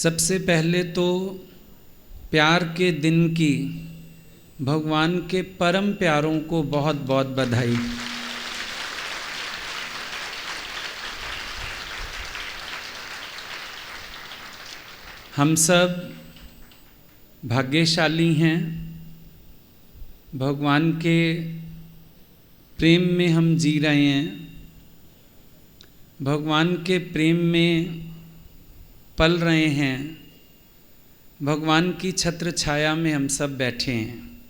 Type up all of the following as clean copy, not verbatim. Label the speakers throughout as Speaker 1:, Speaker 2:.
Speaker 1: सबसे पहले तो प्यार के दिन की भगवान के परम प्यारों को बहुत बहुत बधाई। हम सब भाग्यशाली हैं, भगवान के प्रेम में हम जी रहे हैं, भगवान के प्रेम में पल रहे हैं, भगवान की छत्र छाया में हम सब बैठे हैं।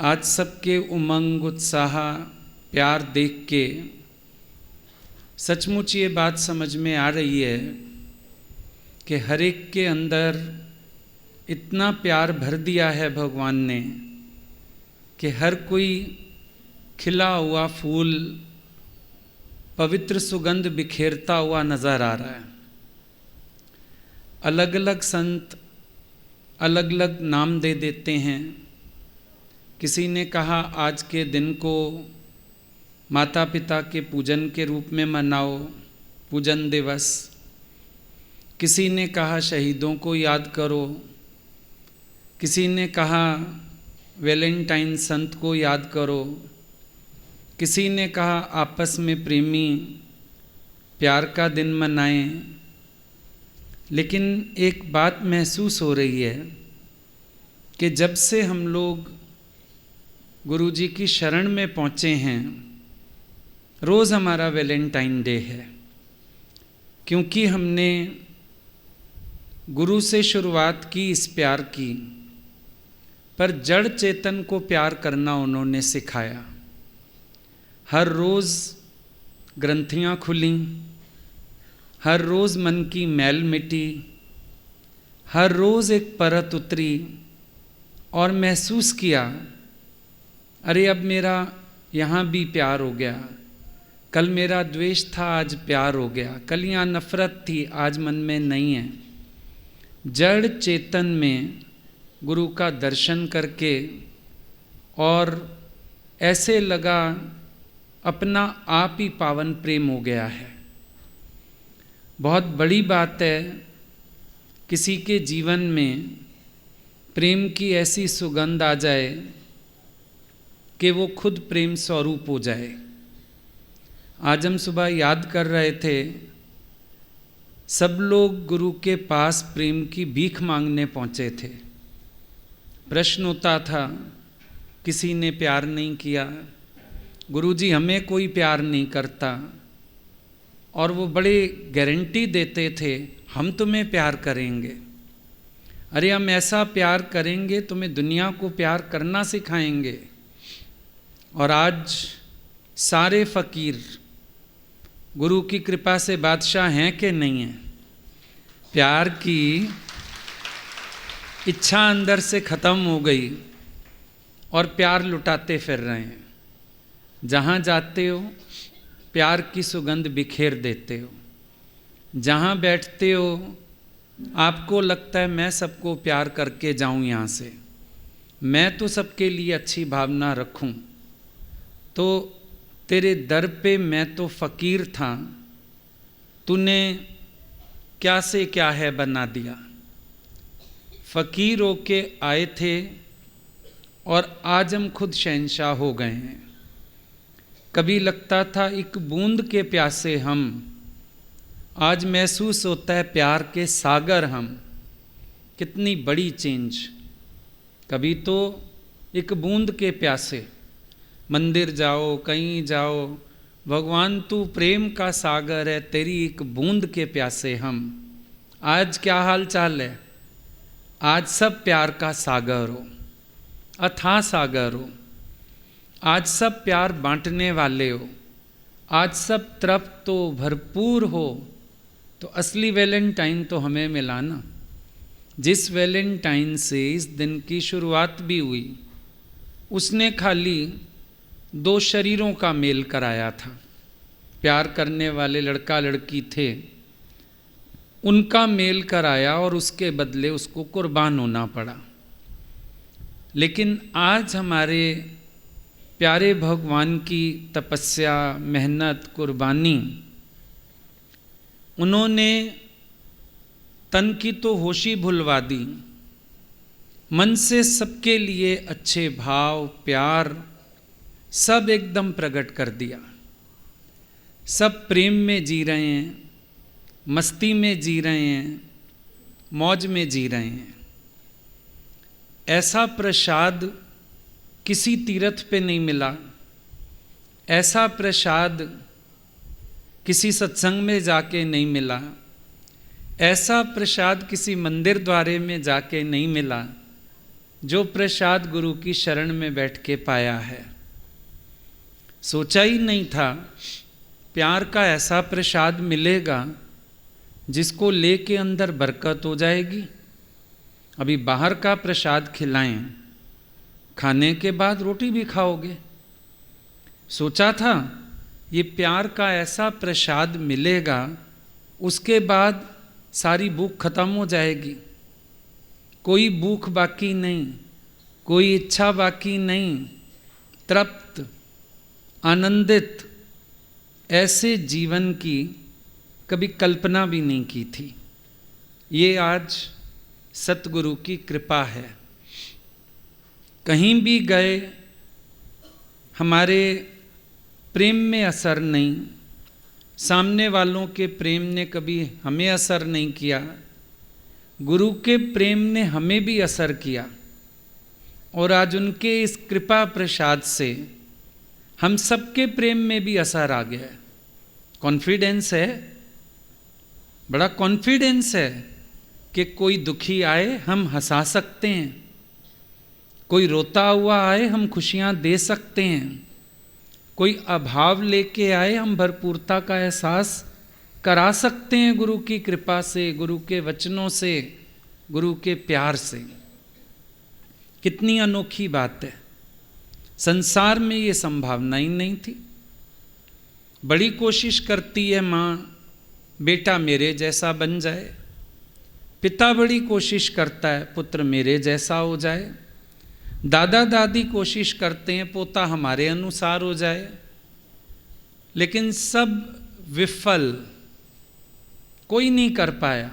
Speaker 1: आज सबके उमंग उत्साह प्यार देख के सचमुच ये बात समझ में आ रही है कि हर एक के अंदर इतना प्यार भर दिया है भगवान ने कि हर कोई खिला हुआ फूल पवित्र सुगंध बिखेरता हुआ नज़र आ रहा है। अलग अलग संत अलग अलग नाम दे देते हैं। किसी ने कहा आज के दिन को माता पिता के पूजन के रूप में मनाओ, पूजन दिवस। किसी ने कहा शहीदों को याद करो, किसी ने कहा वैलेंटाइन संत को याद करो, किसी ने कहा आपस में प्रेमी प्यार का दिन मनाएं। लेकिन एक बात महसूस हो रही है कि जब से हम लोग गुरुजी की शरण में पहुँचे हैं, रोज़ हमारा वैलेंटाइन डे है, क्योंकि हमने गुरु से शुरुआत की इस प्यार की, पर जड़ चेतन को प्यार करना उन्होंने सिखाया। हर रोज़ ग्रंथियाँ खुलीं, हर रोज़ मन की मैल मिटी, हर रोज़ एक परत उतरी और महसूस किया, अरे अब मेरा यहाँ भी प्यार हो गया, कल मेरा द्वेष था आज प्यार हो गया, कल यहाँ नफ़रत थी आज मन में नहीं है। जड़ चेतन में गुरु का दर्शन करके और ऐसे लगा अपना आप ही पावन प्रेम हो गया है। बहुत बड़ी बात है किसी के जीवन में प्रेम की ऐसी सुगंध आ जाए कि वो खुद प्रेम स्वरूप हो जाए। आज हम सुबह याद कर रहे थे, सब लोग गुरु के पास प्रेम की भीख मांगने पहुँचे थे। प्रश्न होता था, किसी ने प्यार नहीं किया, गुरुजी हमें कोई प्यार नहीं करता, और वो बड़े गारंटी देते थे हम तुम्हें प्यार करेंगे, अरे हम ऐसा प्यार करेंगे तुम्हें दुनिया को प्यार करना सिखाएंगे। और आज सारे फ़कीर गुरु की कृपा से बादशाह हैं कि नहीं हैं? प्यार की इच्छा अंदर से ख़त्म हो गई और प्यार लुटाते फिर रहे हैं। जहाँ जाते हो प्यार की सुगंध बिखेर देते हो, जहाँ बैठते हो आपको लगता है मैं सबको प्यार करके जाऊँ यहाँ से, मैं तो सबके लिए अच्छी भावना रखूँ। तो तेरे दर पे मैं तो फ़कीर था, तूने क्या से क्या है बना दिया। फ़कीर होके आए थे और आज हम खुद शहंशाह हो गए हैं। कभी लगता था एक बूंद के प्यासे हम, आज महसूस होता है प्यार के सागर हम। कितनी बड़ी चेंज। कभी तो एक बूंद के प्यासे, मंदिर जाओ कहीं जाओ, भगवान तू प्रेम का सागर है, तेरी एक बूंद के प्यासे हम। आज क्या हाल चाल है? आज सब प्यार का सागर हो, अथाह सागर हो। आज सब प्यार बांटने वाले हो, आज सब तरफ तो भरपूर हो। तो असली वैलेंटाइन तो हमें मिला ना, जिस वैलेंटाइन से इस दिन की शुरुआत भी हुई, उसने खाली दो शरीरों का मेल कराया था। प्यार करने वाले लड़का लड़की थे, उनका मेल कराया और उसके बदले उसको कुर्बान होना पड़ा। लेकिन आज हमारे प्यारे भगवान की तपस्या, मेहनत, कुर्बानी, उन्होंने तन की तो होशी भुलवा दी, मन से सबके लिए अच्छे भाव प्यार सब एकदम प्रकट कर दिया। सब प्रेम में जी रहे हैं, मस्ती में जी रहे हैं, मौज में जी रहे हैं। ऐसा प्रसाद किसी तीर्थ पे नहीं मिला, ऐसा प्रसाद किसी सत्संग में जाके नहीं मिला, ऐसा प्रसाद किसी मंदिर द्वारे में जाके नहीं मिला, जो प्रसाद गुरु की शरण में बैठ के पाया है। सोचा ही नहीं था प्यार का ऐसा प्रसाद मिलेगा जिसको लेके अंदर बरकत हो जाएगी। अभी बाहर का प्रसाद खिलाएं, खाने के बाद रोटी भी खाओगे। सोचा था ये प्यार का ऐसा प्रसाद मिलेगा, उसके बाद सारी भूख खत्म हो जाएगी, कोई भूख बाकी नहीं, कोई इच्छा बाकी नहीं, तृप्त आनंदित ऐसे जीवन की कभी कल्पना भी नहीं की थी। ये आज सतगुरु की कृपा है। कहीं भी गए हमारे प्रेम में असर नहीं, सामने वालों के प्रेम ने कभी हमें असर नहीं किया, गुरु के प्रेम ने हमें भी असर किया। और आज उनके इस कृपा प्रसाद से हम सबके प्रेम में भी असर आ गया है। कॉन्फिडेंस है, बड़ा कॉन्फिडेंस है कि कोई दुखी आए हम हंसा सकते हैं, कोई रोता हुआ आए हम खुशियां दे सकते हैं, कोई अभाव लेके आए हम भरपूरता का एहसास करा सकते हैं गुरु की कृपा से, गुरु के वचनों से, गुरु के प्यार से। कितनी अनोखी बात है। संसार में ये संभावना ही नहीं थी। बड़ी कोशिश करती है माँ बेटा मेरे जैसा बन जाए, पिता बड़ी कोशिश करता है पुत्र मेरे जैसा हो जाए, दादा दादी कोशिश करते हैं पोता हमारे अनुसार हो जाए, लेकिन सब विफल, कोई नहीं कर पाया।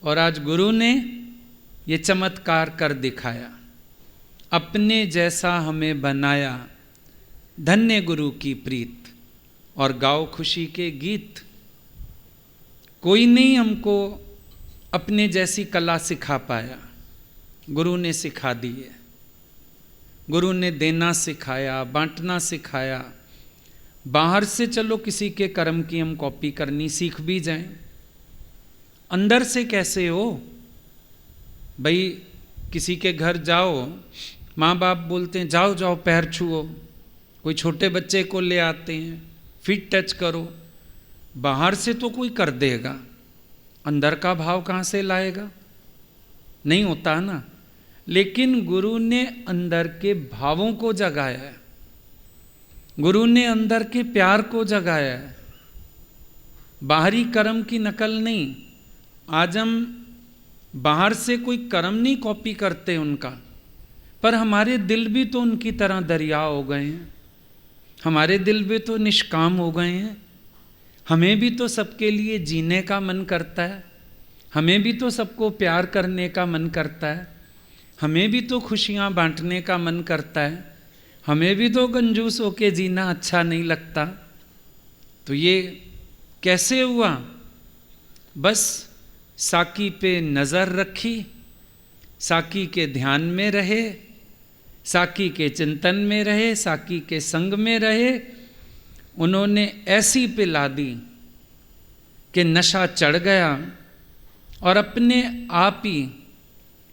Speaker 1: और आज गुरु ने ये चमत्कार कर दिखाया, अपने जैसा हमें बनाया, धन्य गुरु की प्रीत। और गाओ खुशी के गीत। कोई नहीं हमको अपने जैसी कला सिखा पाया, गुरु ने सिखा दी है। गुरु ने देना सिखाया, बांटना सिखाया। बाहर से चलो किसी के कर्म की हम कॉपी करनी सीख भी जाएं, अंदर से कैसे हो भाई। किसी के घर जाओ, माँ बाप बोलते हैं जाओ जाओ पैर छुओ, कोई छोटे बच्चे को ले आते हैं फीट टच करो। बाहर से तो कोई कर देगा, अंदर का भाव कहाँ से लाएगा? नहीं होता ना। लेकिन गुरु ने अंदर के भावों को जगाया है, गुरु ने अंदर के प्यार को जगाया है, बाहरी कर्म की नकल नहीं। आज हम बाहर से कोई कर्म नहीं कॉपी करते उनका, पर हमारे दिल भी तो उनकी तरह दरिया हो गए हैं, हमारे दिल भी तो निष्काम हो गए हैं। हमें भी तो सबके लिए जीने का मन करता है, हमें भी तो सबको प्यार करने का मन करता है, हमें भी तो खुशियाँ बांटने का मन करता है, हमें भी तो कंजूस होके जीना अच्छा नहीं लगता। तो ये कैसे हुआ? बस साकी पे नज़र रखी, साकी के ध्यान में रहे, साकी के चिंतन में रहे, साकी के संग में रहे। उन्होंने ऐसी पिला दी कि नशा चढ़ गया और अपने आप ही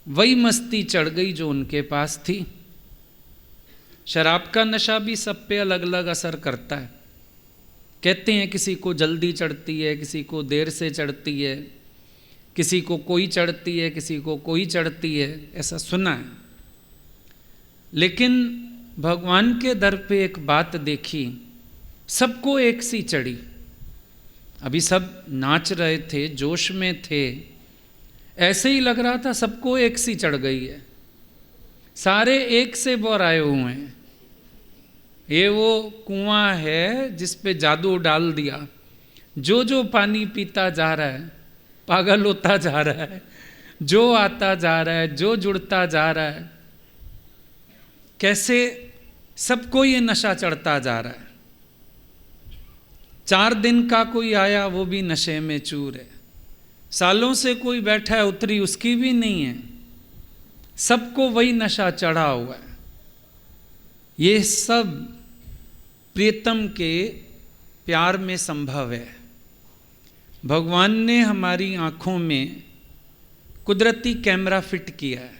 Speaker 1: वही मस्ती चढ़ गई जो उनके पास थी। शराब का नशा भी सब पे अलग अलग असर करता है। कहते हैं किसी को जल्दी चढ़ती है, किसी को देर से चढ़ती है, किसी को कोई चढ़ती है, किसी को कोई चढ़ती है, ऐसा सुना है। लेकिन भगवान के दर पे एक बात देखी, सबको एक सी चढ़ी। अभी सब नाच रहे थे, जोश में थे, ऐसे ही लग रहा था सबको एक सी चढ़ गई है, सारे एक से बोराए हुए हैं। ये वो कुआं है जिस पे जादू डाल दिया, जो जो पानी पीता जा रहा है पागल होता जा रहा है, जो आता जा रहा है, जो जुड़ता जा रहा है, कैसे सबको ये नशा चढ़ता जा रहा है। 4 दिन का कोई आया वो भी नशे में चूर है, सालों से कोई बैठा है उतरी उसकी भी नहीं है, सबको वही नशा चढ़ा हुआ है। ये सब प्रियतम के प्यार में संभव है। भगवान ने हमारी आँखों में कुदरती कैमरा फिट किया है,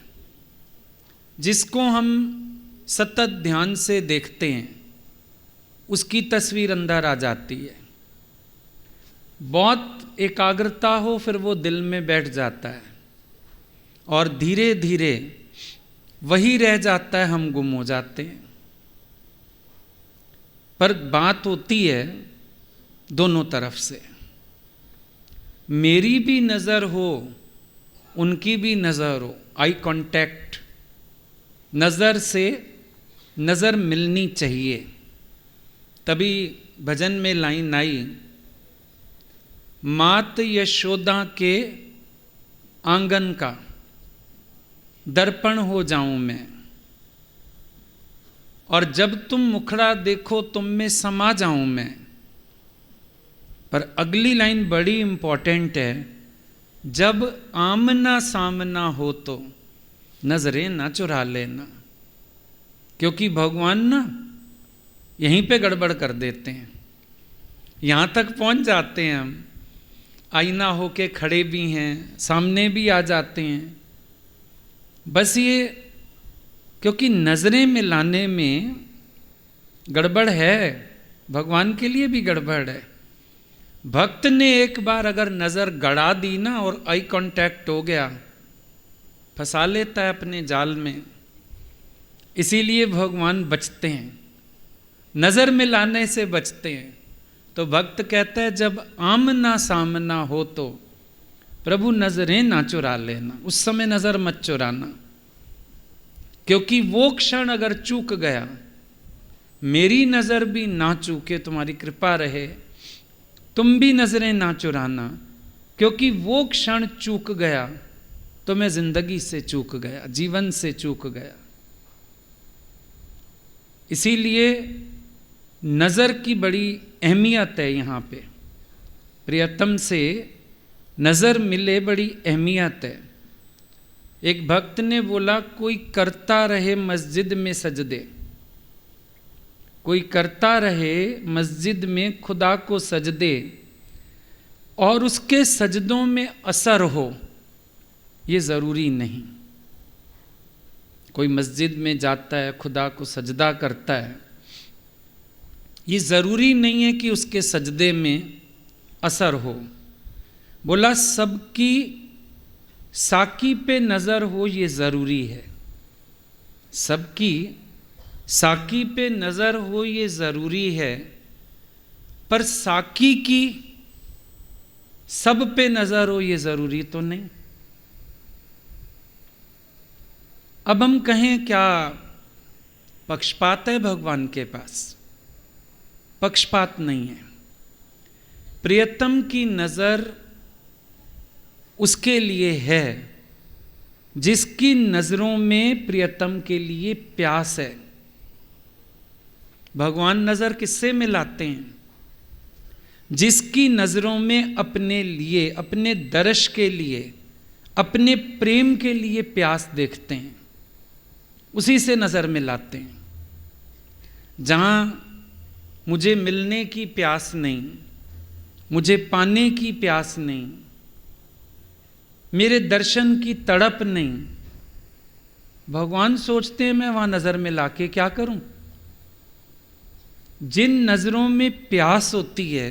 Speaker 1: जिसको हम सतत ध्यान से देखते हैं, उसकी तस्वीर अंदर आ जाती है। बहुत एकाग्रता हो फिर वो दिल में बैठ जाता है और धीरे धीरे वही रह जाता है, हम गुम हो जाते हैं। पर बात होती है दोनों तरफ से, मेरी भी नज़र हो उनकी भी नज़र हो, आई कांटेक्ट, नज़र से नज़र मिलनी चाहिए। तभी भजन में लाइन आई, मात यशोदा के आंगन का दर्पण हो जाऊं मैं, और जब तुम मुखड़ा देखो तुम में समा जाऊं मैं। पर अगली लाइन बड़ी इंपॉर्टेंट है, जब आमना सामना हो तो नजरें ना चुरा लेना। क्योंकि भगवान ना यहीं पे गड़बड़ कर देते हैं, यहाँ तक पहुँच जाते हैं हम, आईना होके खड़े भी हैं, सामने भी आ जाते हैं। बस ये क्योंकि नज़रें मिलाने में गड़बड़ है, भगवान के लिए भी गड़बड़ है। भक्त ने एक बार अगर नज़र गड़ा दी ना और आई कांटेक्ट हो गया, फंसा लेता है अपने जाल में। इसीलिए भगवान बचते हैं, नज़र मिलाने से बचते हैं। तो भक्त कहता है जब आमना सामना हो तो प्रभु नज़रें ना चुरा लेना, उस समय नज़र मत चुराना। क्योंकि वो क्षण अगर चूक गया, मेरी नज़र भी ना चूके, तुम्हारी कृपा रहे, तुम भी नज़रें ना चुराना। क्योंकि वो क्षण चूक गया तो मैं जिंदगी से चूक गया, जीवन से चूक गया। इसीलिए नज़र की बड़ी अहमियत है यहाँ पे, प्रियतम से नज़र मिले बड़ी अहमियत है। एक भक्त ने बोला, कोई करता रहे मस्जिद में सजदे, कोई करता रहे मस्जिद में खुदा को सजदे, और उसके सजदों में असर हो, ये ज़रूरी नहीं। कोई मस्जिद में जाता है, खुदा को सजदा करता है, ये ज़रूरी नहीं है कि उसके सजदे में असर हो। बोला सबकी साकी पे नज़र हो, ये ज़रूरी है। सबकी साकी पे नज़र हो ये ज़रूरी है, पर साकी की सब पे नज़र हो ये ज़रूरी तो नहीं। अब हम कहें क्या पक्षपात है भगवान के पास? पक्षपात नहीं है। प्रियतम की नज़र उसके लिए है जिसकी नज़रों में प्रियतम के लिए प्यास है। भगवान नज़र किससे मिलाते हैं? जिसकी नज़रों में अपने लिए, अपने दर्श के लिए, अपने प्रेम के लिए प्यास देखते हैं, उसी से नज़र मिलाते हैं। जहाँ मुझे मिलने की प्यास नहीं, मुझे पाने की प्यास नहीं, मेरे दर्शन की तड़प नहीं, भगवान सोचते हैं मैं वहाँ नज़र मिला के क्या करूं? जिन नज़रों में प्यास होती है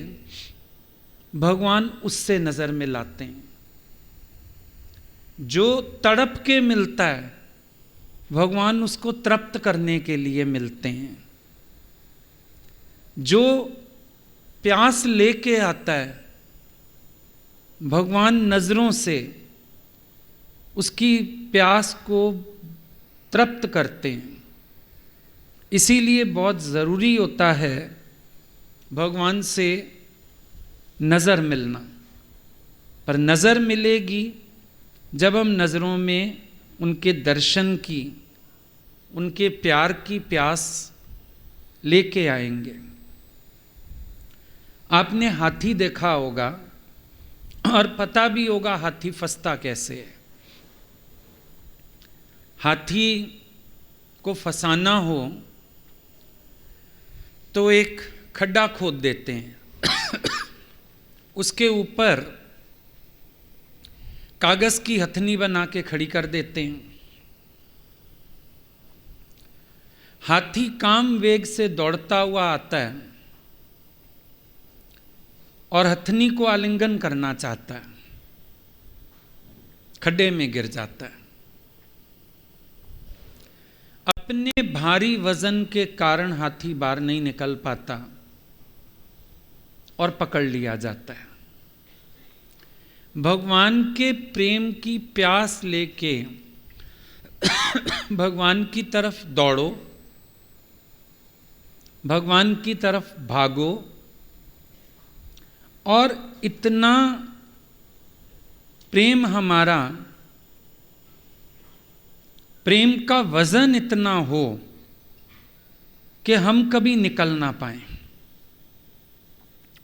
Speaker 1: भगवान उससे नज़र मिलाते हैं। जो तड़प के मिलता है भगवान उसको तृप्त करने के लिए मिलते हैं। जो प्यास लेके आता है भगवान नज़रों से उसकी प्यास को तृप्त करते हैं। इसीलिए बहुत ज़रूरी होता है भगवान से नज़र मिलना। पर नज़र मिलेगी जब हम नज़रों में उनके दर्शन की, उनके प्यार की प्यास लेके आएंगे। आपने हाथी देखा होगा और पता भी होगा हाथी फंसता कैसे है। हाथी को फंसाना हो तो एक खड्डा खोद देते हैं उसके ऊपर कागज की हथनी बना के खड़ी कर देते हैं। हाथी काम वेग से दौड़ता हुआ आता है और हथनी को आलिंगन करना चाहता है, खड्डे में गिर जाता है। अपने भारी वजन के कारण हाथी बाहर नहीं निकल पाता और पकड़ लिया जाता है। भगवान के प्रेम की प्यास लेके भगवान की तरफ दौड़ो, भगवान की तरफ भागो और इतना प्रेम हमारा, प्रेम का वजन इतना हो कि हम कभी निकल ना पाए,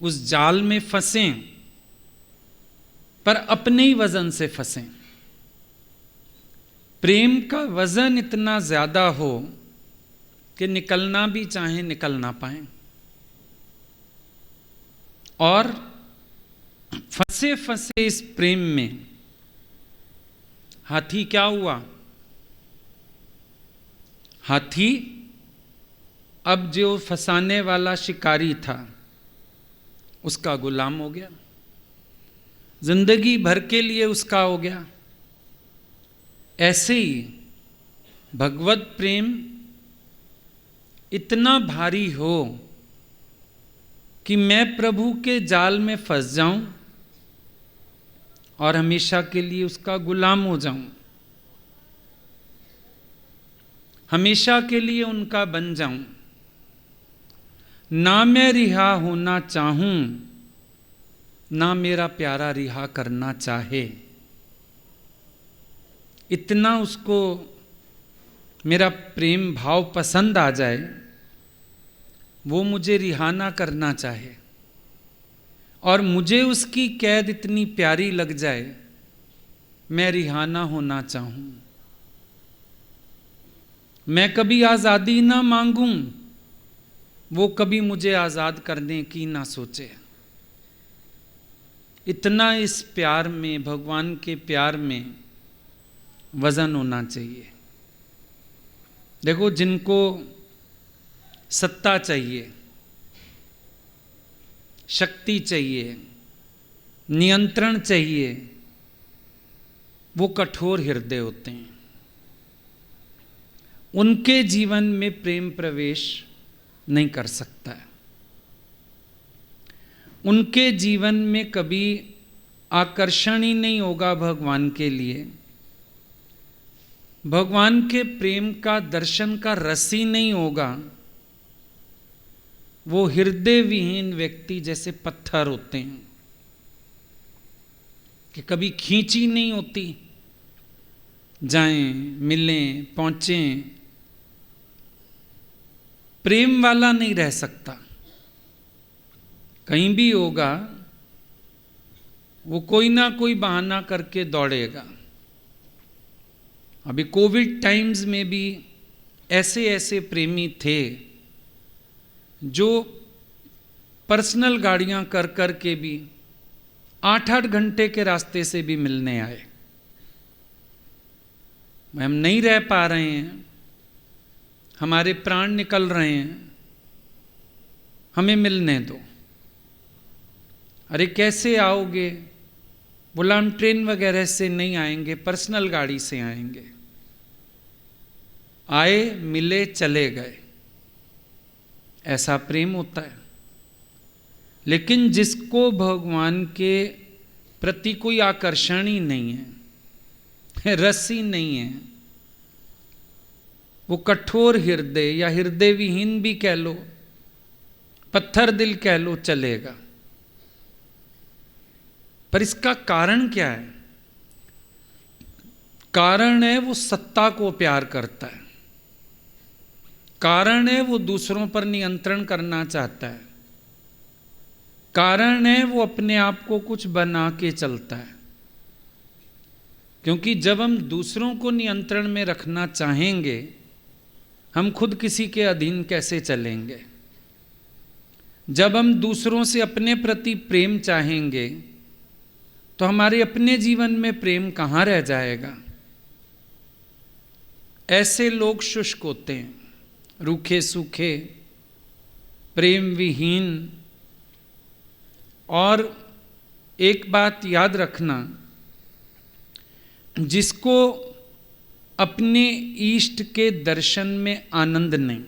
Speaker 1: उस जाल में फंसें पर अपने ही वजन से फंसें। प्रेम का वजन इतना ज्यादा हो कि निकलना भी चाहे निकल ना पाए। और फंसे फंसे इस प्रेम में हाथी क्या हुआ? हाथी अब जो फंसाने वाला शिकारी था उसका गुलाम हो गया, जिंदगी भर के लिए उसका हो गया। ऐसे ही भगवत प्रेम इतना भारी हो कि मैं प्रभु के जाल में फंस जाऊं और हमेशा के लिए उसका गुलाम हो जाऊं, हमेशा के लिए उनका बन जाऊं, ना मैं रिहा होना चाहूं, ना मेरा प्यारा रिहा करना चाहे। इतना उसको मेरा प्रेम भाव पसंद आ जाए, वो मुझे रिहा ना करना चाहे और मुझे उसकी कैद इतनी प्यारी लग जाए, मैं रिहा ना होना चाहूं, मैं कभी आज़ादी ना मांगूं, वो कभी मुझे आज़ाद करने की ना सोचे। इतना इस प्यार में, भगवान के प्यार में वजन होना चाहिए। देखो, जिनको सत्ता चाहिए, शक्ति चाहिए, नियंत्रण चाहिए, वो कठोर हृदय होते हैं। उनके जीवन में प्रेम प्रवेश नहीं कर सकता है। उनके जीवन में कभी आकर्षण ही नहीं होगा भगवान के लिए, भगवान के प्रेम का दर्शन का रस ही नहीं होगा। वो हृदय विहीन व्यक्ति जैसे पत्थर होते हैं कि कभी खींची नहीं होती, जाएं, मिलें, पहुंचें, प्रेम वाला नहीं रह सकता। कहीं भी होगा वो कोई ना कोई बहाना करके दौड़ेगा। अभी कोविड टाइम्स में भी ऐसे ऐसे प्रेमी थे जो पर्सनल गाड़ियां कर कर के भी 8-8 घंटे के रास्ते से भी मिलने आए। हम नहीं रह पा रहे हैं, हमारे प्राण निकल रहे हैं, हमें मिलने दो। अरे कैसे आओगे? बोला हम ट्रेन वगैरह से नहीं आएंगे, पर्सनल गाड़ी से आएंगे। आए, मिले, चले गए। ऐसा प्रेम होता है। लेकिन जिसको भगवान के प्रति कोई आकर्षण ही नहीं है, रस ही नहीं है, वो कठोर हृदय या हृदय विहीन भी कह लो, पत्थर दिल कह लो, चलेगा। पर इसका कारण क्या है? कारण है वो सत्ता को प्यार करता है, कारण है वो दूसरों पर नियंत्रण करना चाहता है, कारण है वो अपने आप को कुछ बना के चलता है। क्योंकि जब हम दूसरों को नियंत्रण में रखना चाहेंगे, हम खुद किसी के अधीन कैसे चलेंगे? जब हम दूसरों से अपने प्रति प्रेम चाहेंगे तो हमारे अपने जीवन में प्रेम कहाँ रह जाएगा? ऐसे लोग शुष्क होते हैं, रूखे सूखे, प्रेम विहीन। और एक बात याद रखना, जिसको अपने इष्ट के दर्शन में आनंद नहीं,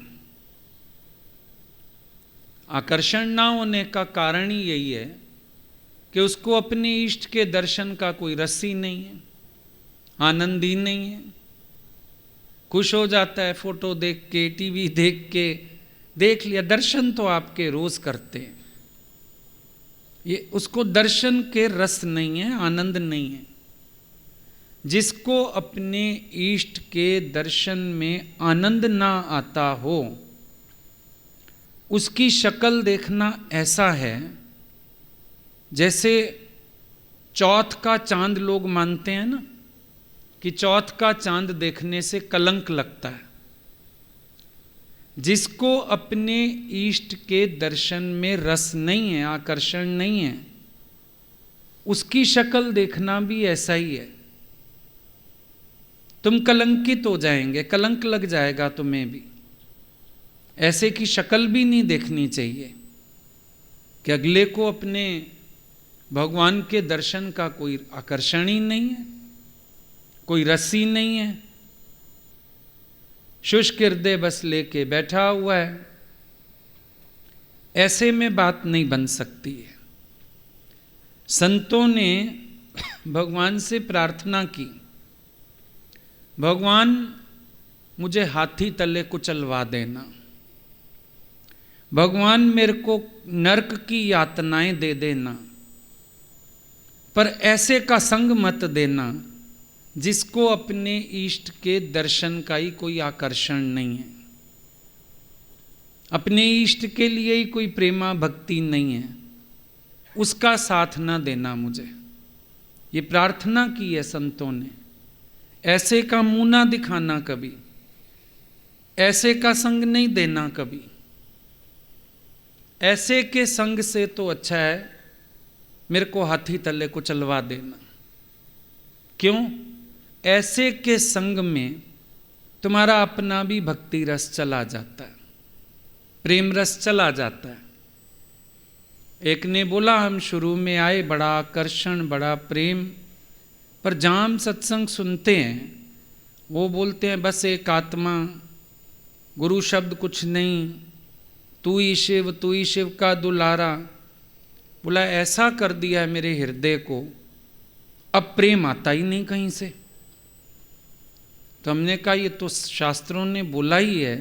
Speaker 1: आकर्षण ना होने का कारण ही यही है कि उसको अपने इष्ट के दर्शन का कोई रस ही नहीं है, आनंद ही नहीं है। खुश हो जाता है फोटो देख के, टीवी देख के, देख लिया, दर्शन तो आपके रोज करते हैं, ये उसको दर्शन के रस नहीं है, आनंद नहीं है। जिसको अपने इष्ट के दर्शन में आनंद ना आता हो, उसकी शक्ल देखना ऐसा है जैसे चौथ का चांद लोग मानते हैं ना, कि चौथ का चांद देखने से कलंक लगता है। जिसको अपने इष्ट के दर्शन में रस नहीं है, आकर्षण नहीं है, उसकी शक्ल देखना भी ऐसा ही है। तुम कलंकित हो जाएंगे, कलंक लग जाएगा तुम्हें भी। ऐसे की शक्ल भी नहीं देखनी चाहिए कि अगले को अपने भगवान के दर्शन का कोई आकर्षण ही नहीं है, कोई रस ही नहीं है, शुष्क हृदय बस लेके बैठा हुआ है। ऐसे में बात नहीं बन सकती है। संतों ने भगवान से प्रार्थना की, भगवान मुझे हाथी तले कुचलवा देना, भगवान मेरे को नरक की यातनाएं दे देना, पर ऐसे का संग मत देना जिसको अपने इष्ट के दर्शन का ही कोई आकर्षण नहीं है, अपने इष्ट के लिए ही कोई प्रेमा भक्ति नहीं है, उसका साथ ना देना मुझे। ये प्रार्थना की है संतों ने। ऐसे का मुंह ना दिखाना कभी, ऐसे का संग नहीं देना कभी। ऐसे के संग से तो अच्छा है मेरे को हाथी तले को चलवा देना। क्यों? ऐसे के संग में तुम्हारा अपना भी भक्ति रस चला जाता है, प्रेम रस चला जाता है। एक ने बोला, हम शुरू में आए बड़ा आकर्षण, बड़ा प्रेम, पर जहाँ हम सत्संग सुनते हैं वो बोलते हैं बस एक आत्मा, गुरु शब्द कुछ नहीं, तू ही शिव का दुलारा। बोला ऐसा कर दिया है मेरे हृदय को, अब प्रेम आता ही नहीं कहीं से। तो हमने कहा ये तो शास्त्रों ने बोला ही है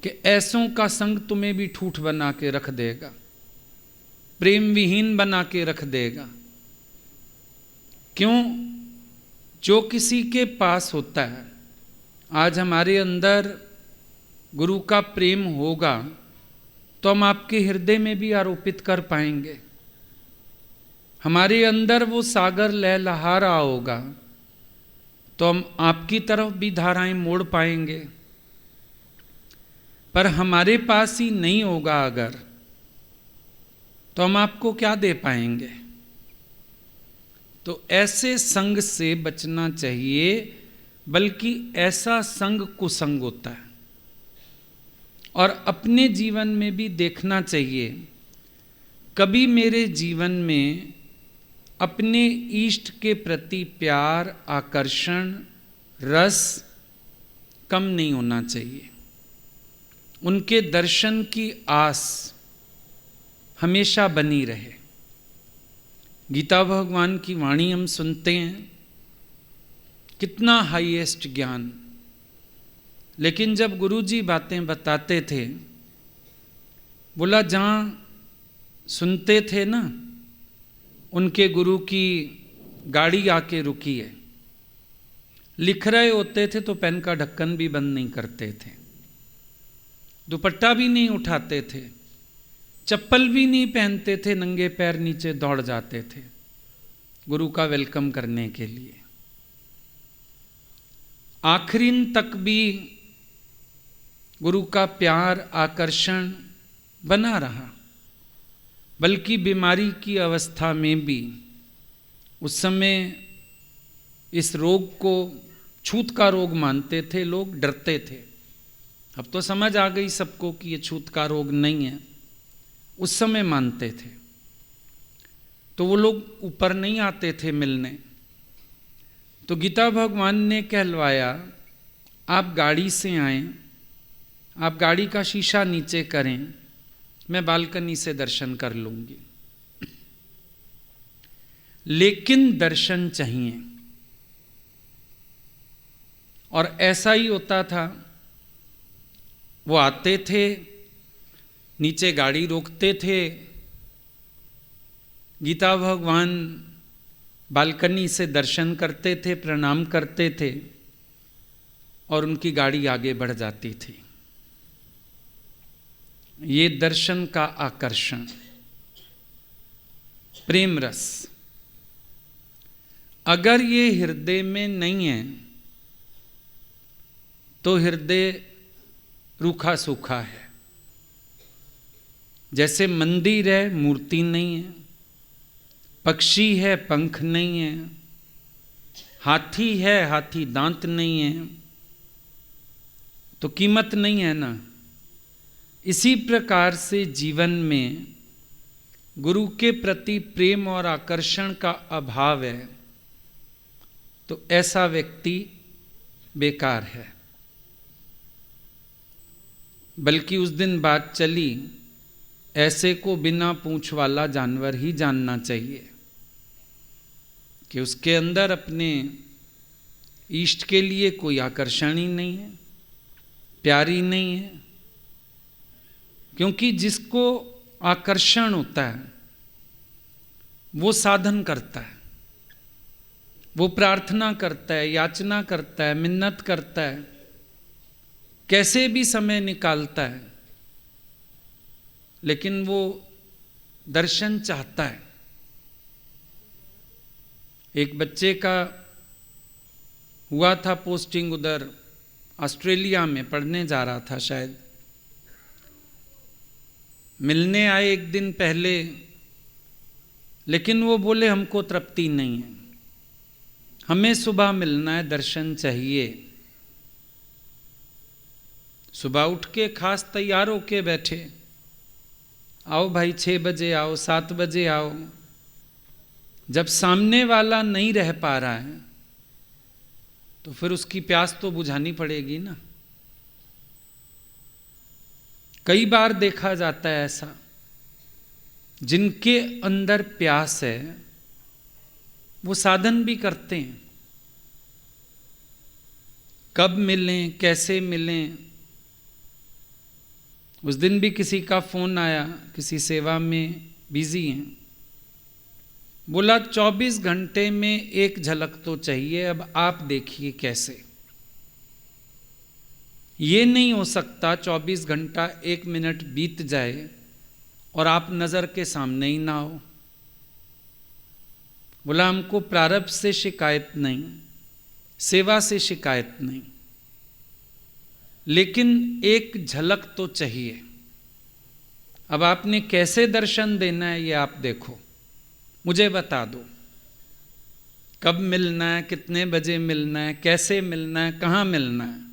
Speaker 1: कि ऐसों का संग तुम्हें भी ठूठ बना के रख देगा, प्रेम विहीन बना के रख देगा। क्यों? जो किसी के पास होता है, आज हमारे अंदर गुरु का प्रेम होगा तो हम आपके हृदय में भी आरोपित कर पाएंगे। हमारे अंदर वो सागर लहलहा रहा होगा तो हम आपकी तरफ भी धाराएं मोड़ पाएंगे। पर हमारे पास ही नहीं होगा अगर, तो हम आपको क्या दे पाएंगे? तो ऐसे संग से बचना चाहिए, बल्कि ऐसा संग कुसंग होता है। और अपने जीवन में भी देखना चाहिए, कभी मेरे जीवन में अपने इष्ट के प्रति प्यार, आकर्षण, रस कम नहीं होना चाहिए। उनके दर्शन की आस हमेशा बनी रहे। गीता भगवान की वाणी हम सुनते हैं, कितना हाईएस्ट ज्ञान, लेकिन जब गुरुजी बातें बताते थे, बोला जहाँ सुनते थे ना उनके गुरु की गाड़ी आके रुकी है। लिख रहे होते थे तो पेन का ढक्कन भी बंद नहीं करते थे, दुपट्टा भी नहीं उठाते थे, चप्पल भी नहीं पहनते थे, नंगे पैर नीचे दौड़ जाते थे गुरु का वेलकम करने के लिए। आखिरी तक भी गुरु का प्यार आकर्षण बना रहा, बल्कि बीमारी की अवस्था में भी उस समय इस रोग को छूत का रोग मानते थे लोग, डरते थे। अब तो समझ आ गई सबको कि ये छूत का रोग नहीं है, उस समय मानते थे। तो वो लोग ऊपर नहीं आते थे मिलने। तो गीता भगवान ने कहलवाया, आप गाड़ी से आएं, आप गाड़ी का शीशा नीचे करें, मैं बालकनी से दर्शन कर लूंगी, लेकिन दर्शन चाहिए। और ऐसा ही होता था, वो आते थे, नीचे गाड़ी रोकते थे, गीता भगवान बालकनी से दर्शन करते थे, प्रणाम करते थे और उनकी गाड़ी आगे बढ़ जाती थी। ये दर्शन का आकर्षण, प्रेम रस। अगर ये हृदय में नहीं है तो हृदय रूखा सूखा है। जैसे मंदिर है, मूर्ति नहीं है, पक्षी है, पंख नहीं है, हाथी है, हाथी दांत नहीं है, तो कीमत नहीं है ना। इसी प्रकार से जीवन में गुरु के प्रति प्रेम और आकर्षण का अभाव है तो ऐसा व्यक्ति बेकार है। बल्कि उस दिन बात चली, ऐसे को बिना पूंछ वाला जानवर ही जानना चाहिए कि उसके अंदर अपने इष्ट के लिए कोई आकर्षण ही नहीं है, प्यार ही नहीं है। क्योंकि जिसको आकर्षण होता है वो साधन करता है, वो प्रार्थना करता है, याचना करता है, मिन्नत करता है, कैसे भी समय निकालता है, लेकिन वो दर्शन चाहता है। एक बच्चे का हुआ था पोस्टिंग, उधर ऑस्ट्रेलिया में पढ़ने जा रहा था शायद। मिलने आए एक दिन पहले, लेकिन वो बोले हमको तृप्ति नहीं है, हमें सुबह मिलना है, दर्शन चाहिए। सुबह उठ के खास तैयार होके बैठे, आओ भाई 6 बजे आओ, 7 बजे आओ। जब सामने वाला नहीं रह पा रहा है तो फिर उसकी प्यास तो बुझानी पड़ेगी ना। कई बार देखा जाता है ऐसा, जिनके अंदर प्यास है वो साधन भी करते हैं, कब मिलें, कैसे मिलें। उस दिन भी किसी का फोन आया, किसी सेवा में बिजी हैं, बोला 24 घंटे में एक झलक तो चाहिए, अब आप देखिए कैसे। ये नहीं हो सकता 24 घंटा 1 मिनट बीत जाए और आप नज़र के सामने ही ना हो। बोला हमको प्रारब्ध से शिकायत नहीं, सेवा से शिकायत नहीं, लेकिन एक झलक तो चाहिए। अब आपने कैसे दर्शन देना है ये आप देखो, मुझे बता दो कब मिलना है, कितने बजे मिलना है, कैसे मिलना है, कहाँ मिलना है,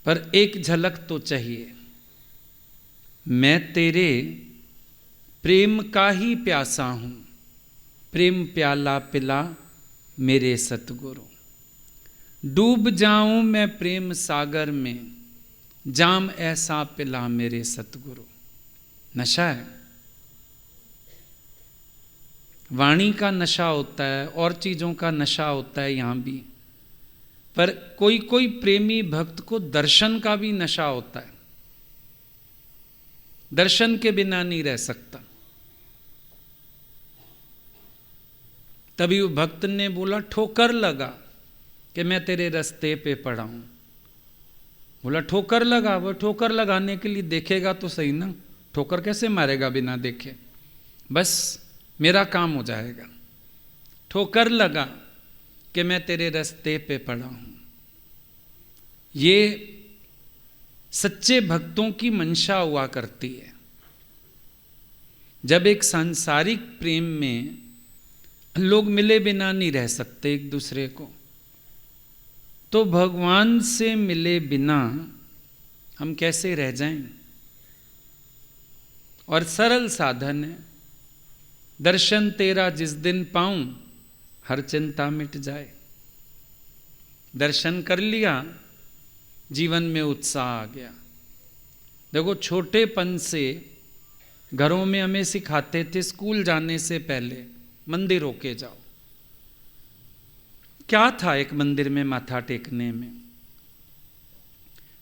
Speaker 1: पर एक झलक तो चाहिए। मैं तेरे प्रेम का ही प्यासा हूँ, प्रेम प्याला पिला मेरे सतगुरु। डूब जाऊं मैं प्रेम सागर में, जाम ऐसा पिला मेरे सतगुरु। नशा है, वाणी का नशा होता है और चीज़ों का नशा होता है यहाँ भी, पर कोई कोई प्रेमी भक्त को दर्शन का भी नशा होता है, दर्शन के बिना नहीं रह सकता। तभी वो भक्त ने बोला ठोकर लगा कि मैं तेरे रास्ते पे पड़ा हूं। बोला ठोकर लगा, वो ठोकर लगाने के लिए देखेगा तो सही ना, ठोकर कैसे मारेगा बिना देखे, बस मेरा काम हो जाएगा। ठोकर लगा कि मैं तेरे रास्ते पे पड़ा हूं। ये सच्चे भक्तों की मंशा हुआ करती है। जब एक सांसारिक प्रेम में लोग मिले बिना नहीं रह सकते एक दूसरे को, तो भगवान से मिले बिना हम कैसे रह जाएं। और सरल साधन है, दर्शन तेरा जिस दिन पाऊं हर चिंता मिट जाए। दर्शन कर लिया, जीवन में उत्साह आ गया। देखो छोटेपन से घरों में हमें सिखाते थे स्कूल जाने से पहले मंदिर होके जाओ। क्या था एक मंदिर में माथा टेकने में?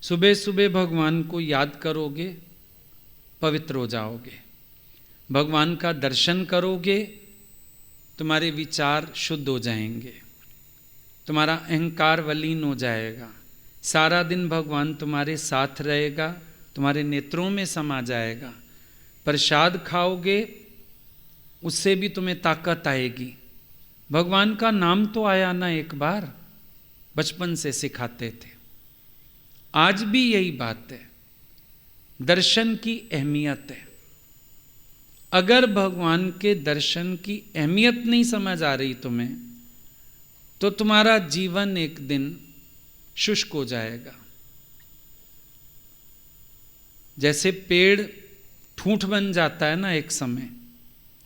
Speaker 1: सुबह सुबह भगवान को याद करोगे, पवित्र हो जाओगे। भगवान का दर्शन करोगे, तुम्हारे विचार शुद्ध हो जाएंगे, तुम्हारा अहंकार वलीन हो जाएगा। सारा दिन भगवान तुम्हारे साथ रहेगा, तुम्हारे नेत्रों में समा जाएगा। प्रसाद खाओगे, उससे भी तुम्हें ताकत आएगी। भगवान का नाम तो आया ना एक बार, बचपन से सिखाते थे। आज भी यही बात है, दर्शन की अहमियत है। अगर भगवान के दर्शन की अहमियत नहीं समझ आ रही तुम्हें, तो तुम्हारा जीवन एक दिन शुष्क हो जाएगा। जैसे पेड़ ठूंठ बन जाता है ना एक समय,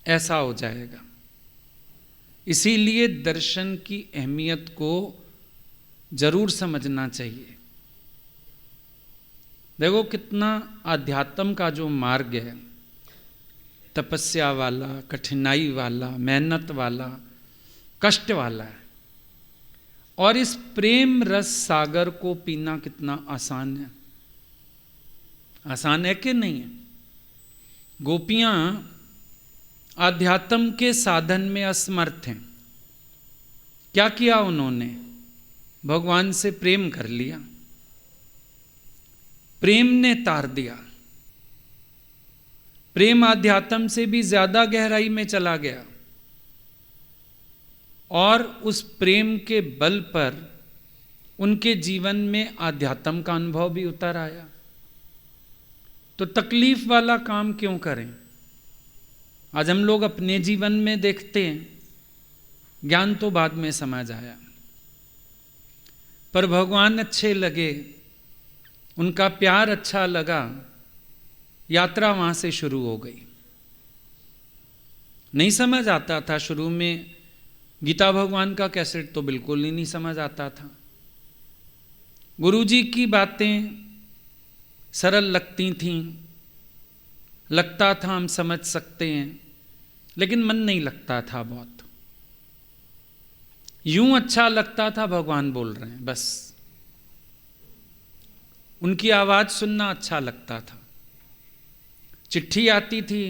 Speaker 1: ऐसा हो जाएगा। इसीलिए दर्शन की अहमियत को जरूर समझना चाहिए। देखो कितना आध्यात्म का जो मार्ग है, तपस्या वाला, कठिनाई वाला, मेहनत वाला, कष्ट वाला है। और इस प्रेम रस सागर को पीना कितना आसान है। आसान है कि नहीं है? गोपियां आध्यात्म के साधन में असमर्थ हैं। क्या किया उन्होंने? भगवान से प्रेम कर लिया, प्रेम ने तार दिया। प्रेम आध्यात्म से भी ज्यादा गहराई में चला गया और उस प्रेम के बल पर उनके जीवन में आध्यात्म का अनुभव भी उतर आया। तो तकलीफ वाला काम क्यों करें? आज हम लोग अपने जीवन में देखते हैं, ज्ञान तो बाद में समझ आया, पर भगवान अच्छे लगे, उनका प्यार अच्छा लगा, यात्रा वहां से शुरू हो गई। नहीं समझ आता था शुरू में, गीता भगवान का कैसेट तो बिल्कुल ही नहीं समझ आता था। गुरुजी की बातें सरल लगती थीं, लगता था हम समझ सकते हैं, लेकिन मन नहीं लगता था बहुत। यूं अच्छा लगता था भगवान बोल रहे हैं, बस उनकी आवाज सुनना अच्छा लगता था। चिट्ठी आती थी,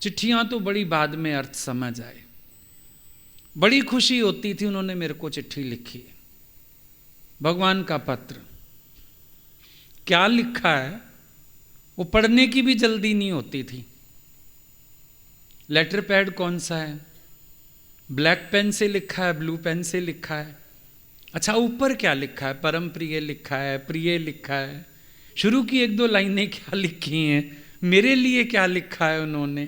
Speaker 1: चिट्ठियां तो बड़ी बाद में अर्थ समझ आए। बड़ी खुशी होती थी, उन्होंने मेरे को चिट्ठी लिखी है, भगवान का पत्र। क्या लिखा है वो पढ़ने की भी जल्दी नहीं होती थी। लेटर पैड कौन सा है? ब्लैक पेन से लिखा है, ब्लू पेन से लिखा है? अच्छा, ऊपर क्या लिखा है? परम प्रिय लिखा है, प्रिय लिखा है। शुरू की एक दो लाइनें क्या लिखी हैं, मेरे लिए क्या लिखा है उन्होंने,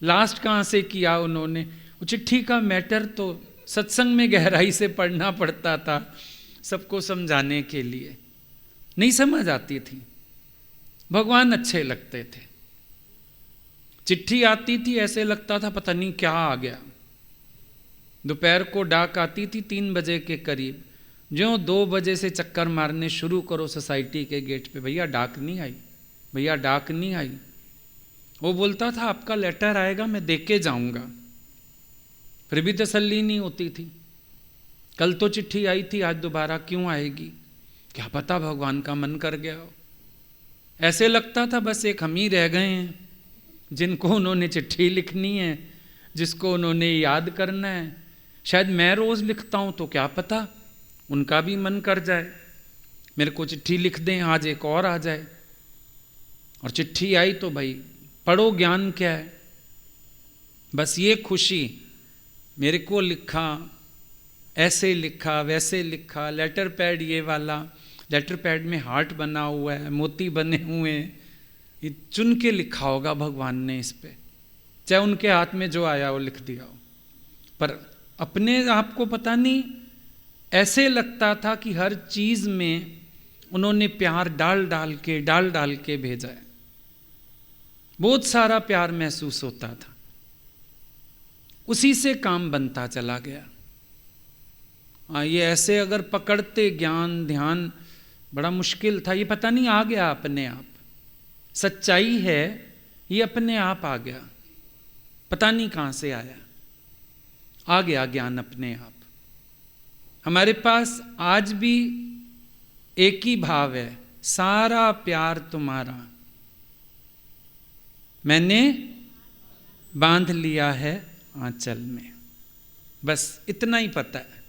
Speaker 1: लास्ट कहाँ से किया उन्होंने। वो चिट्ठी का मैटर तो सत्संग में गहराई से पढ़ना पड़ता था सबको समझाने के लिए, नहीं समझ आती थी। भगवान अच्छे लगते थे। चिट्ठी आती थी, ऐसे लगता था पता नहीं क्या आ गया। दोपहर को डाक आती थी 3 बजे के करीब, जो 2 बजे से चक्कर मारने शुरू करो सोसाइटी के गेट पे, भैया डाक नहीं आई, भैया डाक नहीं आई। वो बोलता था आपका लेटर आएगा, मैं दे के जाऊंगा। फिर भी तसल्ली नहीं होती थी। कल तो चिट्ठी आई थी, आज दोबारा क्यों आएगी? क्या पता भगवान का मन कर गया हो। ऐसे लगता था बस एक हम ही रह गए हैं जिनको उन्होंने चिट्ठी लिखनी है, जिसको उन्होंने याद करना है। शायद मैं रोज़ लिखता हूँ तो क्या पता उनका भी मन कर जाए, मेरे को चिट्ठी लिख दें, आज एक और आ जाए। और चिट्ठी आई तो भाई पढ़ो, ज्ञान क्या है। बस ये खुशी, मेरे को लिखा, ऐसे लिखा, वैसे लिखा, लेटर पैड ये वाला, लेटर पैड में हार्ट बना हुआ है, मोती बने हुए हैं, ये चुन के लिखा होगा भगवान ने इस पे, चाहे उनके हाथ में जो आया वो लिख दिया हो। पर अपने आप को पता नहीं, ऐसे लगता था कि हर चीज़ में उन्होंने प्यार डाल डाल के भेजा है। बहुत सारा प्यार महसूस होता था, उसी से काम बनता चला गया। ये ऐसे अगर पकड़ते ज्ञान ध्यान बड़ा मुश्किल था, ये पता नहीं आ गया अपने आप। सच्चाई है ये अपने आप आ गया, पता नहीं कहाँ से आया, आ गया ज्ञान अपने आप। हमारे पास आज भी एक ही भाव है, सारा प्यार तुम्हारा मैंने बांध लिया है आंचल में। बस इतना ही पता है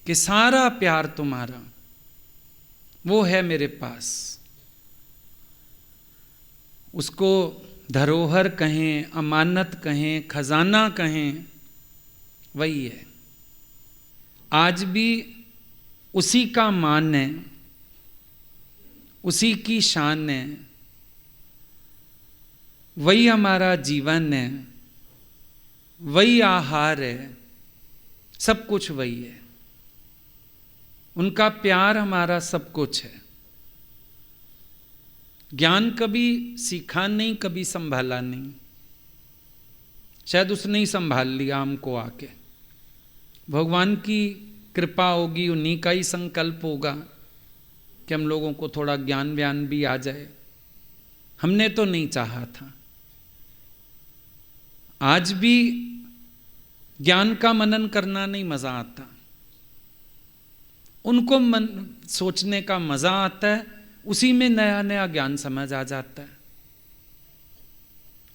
Speaker 1: कि सारा प्यार तुम्हारा वो है मेरे पास। उसको धरोहर कहें, अमानत कहें, खजाना कहें, वही है। आज भी उसी का मान है, उसी की शान है, वही हमारा जीवन है, वही आहार है, सब कुछ वही है। उनका प्यार हमारा सब कुछ है। ज्ञान कभी सीखा नहीं, कभी संभाला नहीं, शायद उसने ही संभाल लिया हमको आके। भगवान की कृपा होगी, उन्हीं का ही संकल्प होगा कि हम लोगों को थोड़ा ज्ञान व्यान भी आ जाए। हमने तो नहीं चाहा था। आज भी ज्ञान का मनन करना नहीं मजा आता, उनको मन सोचने का मजा आता है, उसी में नया नया ज्ञान समझ आ जाता है।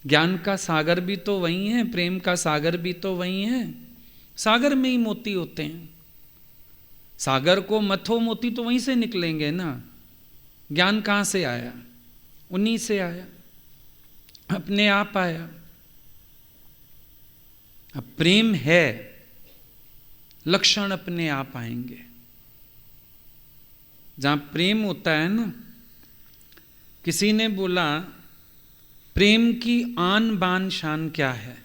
Speaker 1: ज्ञान का सागर भी तो वही है, प्रेम का सागर भी तो वही है। सागर में ही मोती होते हैं, सागर को मथो मोती तो वहीं से निकलेंगे ना। ज्ञान कहाँ से आया? उन्हीं से आया, अपने आप आया। अब प्रेम है, लक्षण अपने आप आएंगे। जहां प्रेम होता है ना, किसी ने बोला प्रेम की आन बान शान क्या है?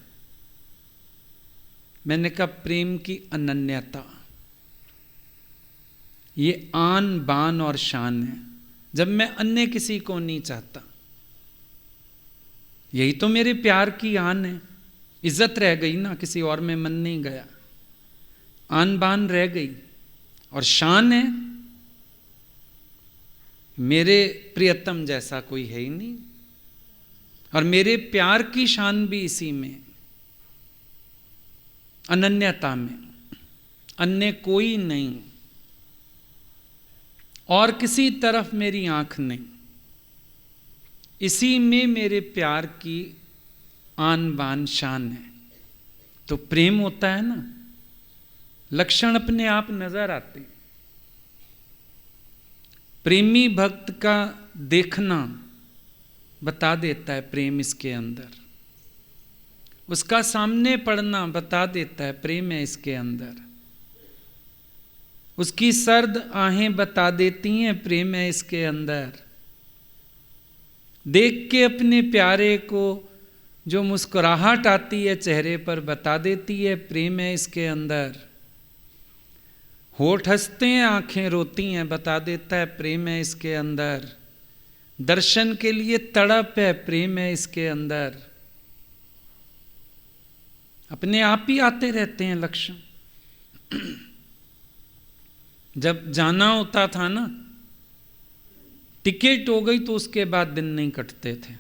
Speaker 1: मैंने कहा प्रेम की अनन्यता, ये आन बान और शान है। जब मैं अन्य किसी को नहीं चाहता, यही तो मेरे प्यार की आन है। इज्जत रह गई ना, किसी और में मन नहीं गया, आन बान रह गई। और शान है, मेरे प्रियतम जैसा कोई है ही नहीं, और मेरे प्यार की शान भी इसी में, अनन्यता में। अन्य कोई नहीं, और किसी तरफ मेरी आंख नहीं, इसी में मेरे प्यार की आन बान शान है। तो प्रेम होता है ना, लक्षण अपने आप नजर आते हैं। प्रेमी भक्त का देखना बता देता है प्रेम इसके अंदर, उसका सामने पड़ना बता देता है प्रेम है इसके अंदर, उसकी सर्द आहें बता देती हैं प्रेम है इसके अंदर। देख के अपने प्यारे को जो मुस्कुराहट आती है चेहरे पर बता देती है प्रेम है इसके अंदर। होठ हंसते हैं आंखें रोती हैं बता देता है प्रेम है इसके अंदर। दर्शन के लिए तड़प है प्रेम है इसके अंदर। अपने आप ही आते रहते हैं लक्षण। जब जाना होता था ना, टिकट हो गई तो उसके बाद दिन नहीं कटते थे।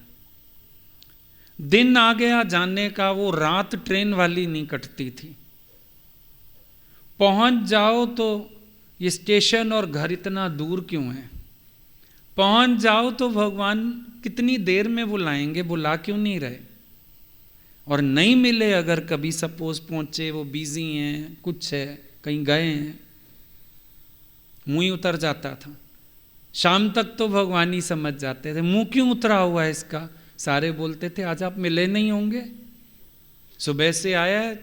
Speaker 1: दिन आ गया जाने का, वो रात ट्रेन वाली नहीं कटती थी। पहुंच जाओ तो ये स्टेशन और घर इतना दूर क्यों है, पहुंच जाओ तो भगवान कितनी देर में बुलाएंगे, बुला क्यों नहीं रहे। और नहीं मिले अगर कभी सपोज पहुंचे, वो बिजी हैं, कुछ है, कहीं गए हैं, मुंह ही उतर जाता था। शाम तक तो भगवान ही समझ जाते थे मुंह क्यों उतरा हुआ है इसका। सारे बोलते थे आज आप मिले नहीं होंगे, सुबह से आया है,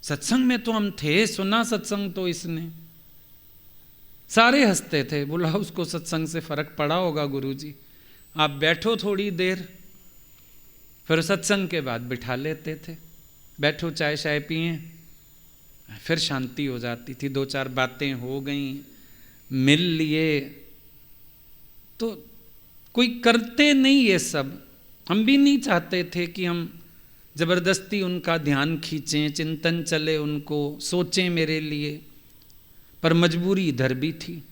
Speaker 1: सत्संग में तो हम थे, सुना सत्संग तो इसने। सारे हंसते थे, बोला उसको सत्संग से फर्क पड़ा होगा गुरुजी, आप बैठो थोड़ी देर। फिर सत्संग के बाद बिठा लेते थे, बैठो चाय शाय पिए, फिर शांति हो जाती थी, 2-4 बातें हो गई, मिल लिए। तो कोई करते नहीं ये सब, हम भी नहीं चाहते थे कि हम जबरदस्ती उनका ध्यान खींचें, चिंतन चले उनको, सोचें मेरे लिए, पर मजबूरी इधर भी थी।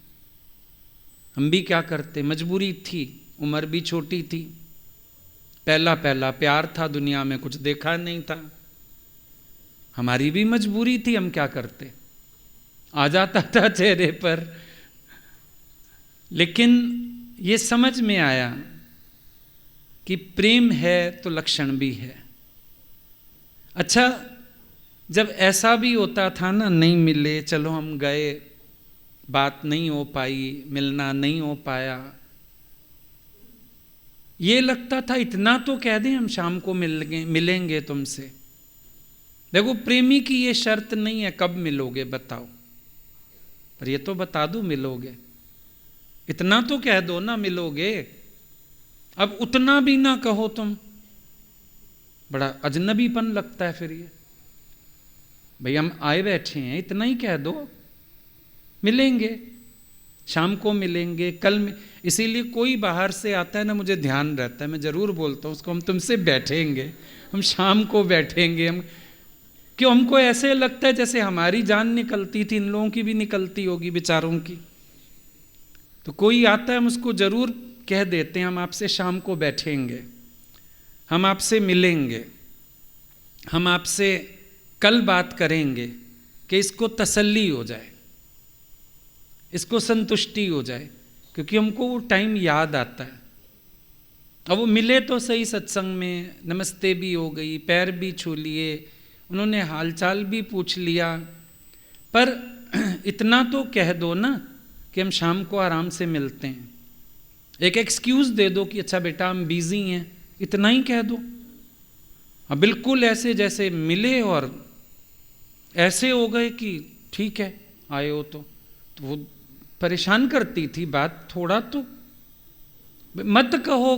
Speaker 1: हम भी क्या करते, मजबूरी थी, उम्र भी छोटी थी, पहला पहला प्यार था, दुनिया में कुछ देखा नहीं था, हमारी भी मजबूरी थी, हम क्या करते, आ जाता था चेहरे पर। लेकिन ये समझ में आया कि प्रेम है तो लक्षण भी है। अच्छा, जब ऐसा भी होता था ना, नहीं मिले, चलो हम गए, बात नहीं हो पाई, मिलना नहीं हो पाया, ये लगता था इतना तो कह दें हम शाम को मिलेंगे तुमसे। देखो प्रेमी की ये शर्त नहीं है कब मिलोगे बताओ, पर ये तो बता दो मिलोगे, इतना तो कह दो ना मिलोगे। अब उतना भी ना कहो तुम, बड़ा अजनबीपन लगता है फिर ये। भाई हम आए बैठे हैं, इतना ही कह दो मिलेंगे, शाम को मिलेंगे, कल इसीलिए कोई बाहर से आता है ना, मुझे ध्यान रहता है, मैं जरूर बोलता हूँ उसको, हम तुमसे बैठेंगे, हम शाम को बैठेंगे। हम क्यों, हमको ऐसे लगता है जैसे हमारी जान निकलती थी, इन लोगों की भी निकलती होगी बेचारों की। तो कोई आता है हम उसको जरूर कह देते हैं हम आपसे शाम को बैठेंगे, हम आपसे मिलेंगे, हम आपसे कल बात करेंगे, कि इसको तसल्ली हो जाए, इसको संतुष्टि हो जाए, क्योंकि हमको वो टाइम याद आता है। अब वो मिले तो सही सत्संग में, नमस्ते भी हो गई, पैर भी छू लिए, उन्होंने हालचाल भी पूछ लिया, पर इतना तो कह दो ना कि हम शाम को आराम से मिलते हैं। एक एक्सक्यूज़ दे दो कि अच्छा बेटा हम बिजी हैं, इतना ही कह दो। अब बिल्कुल ऐसे जैसे मिले और ऐसे हो गए कि ठीक है आए हो, तो वो परेशान करती थी बात। थोड़ा तो मत कहो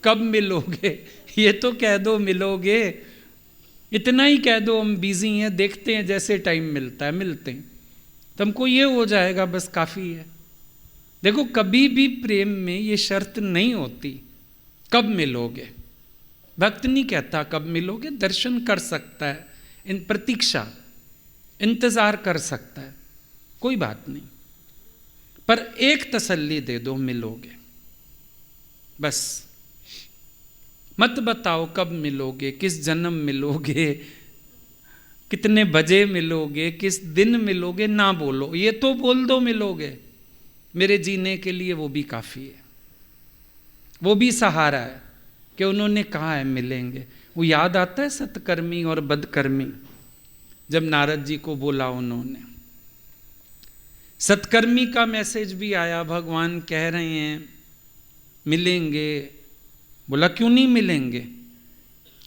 Speaker 1: कब मिलोगे, ये तो कह दो मिलोगे, इतना ही कह दो हम बिजी हैं, देखते हैं जैसे टाइम मिलता है मिलते हैं, तो हमको ये हो जाएगा, बस काफ़ी है। देखो कभी भी प्रेम में ये शर्त नहीं होती कब मिलोगे। भक्त नहीं कहता कब मिलोगे, दर्शन कर सकता है, इन प्रतीक्षा इंतज़ार कर सकता है, कोई बात नहीं, पर एक तसल्ली दे दो मिलोगे बस। मत बताओ कब मिलोगे, किस जन्म मिलोगे, कितने बजे मिलोगे, किस दिन मिलोगे, ना बोलो, ये तो बोल दो मिलोगे, मेरे जीने के लिए वो भी काफ़ी है, वो भी सहारा है कि उन्होंने कहा है मिलेंगे। वो याद आता है सत्कर्मी और बदकर्मी, जब नारद जी को बोला उन्होंने, सत्कर्मी का मैसेज भी आया, भगवान कह रहे हैं मिलेंगे। बोला क्यों नहीं मिलेंगे,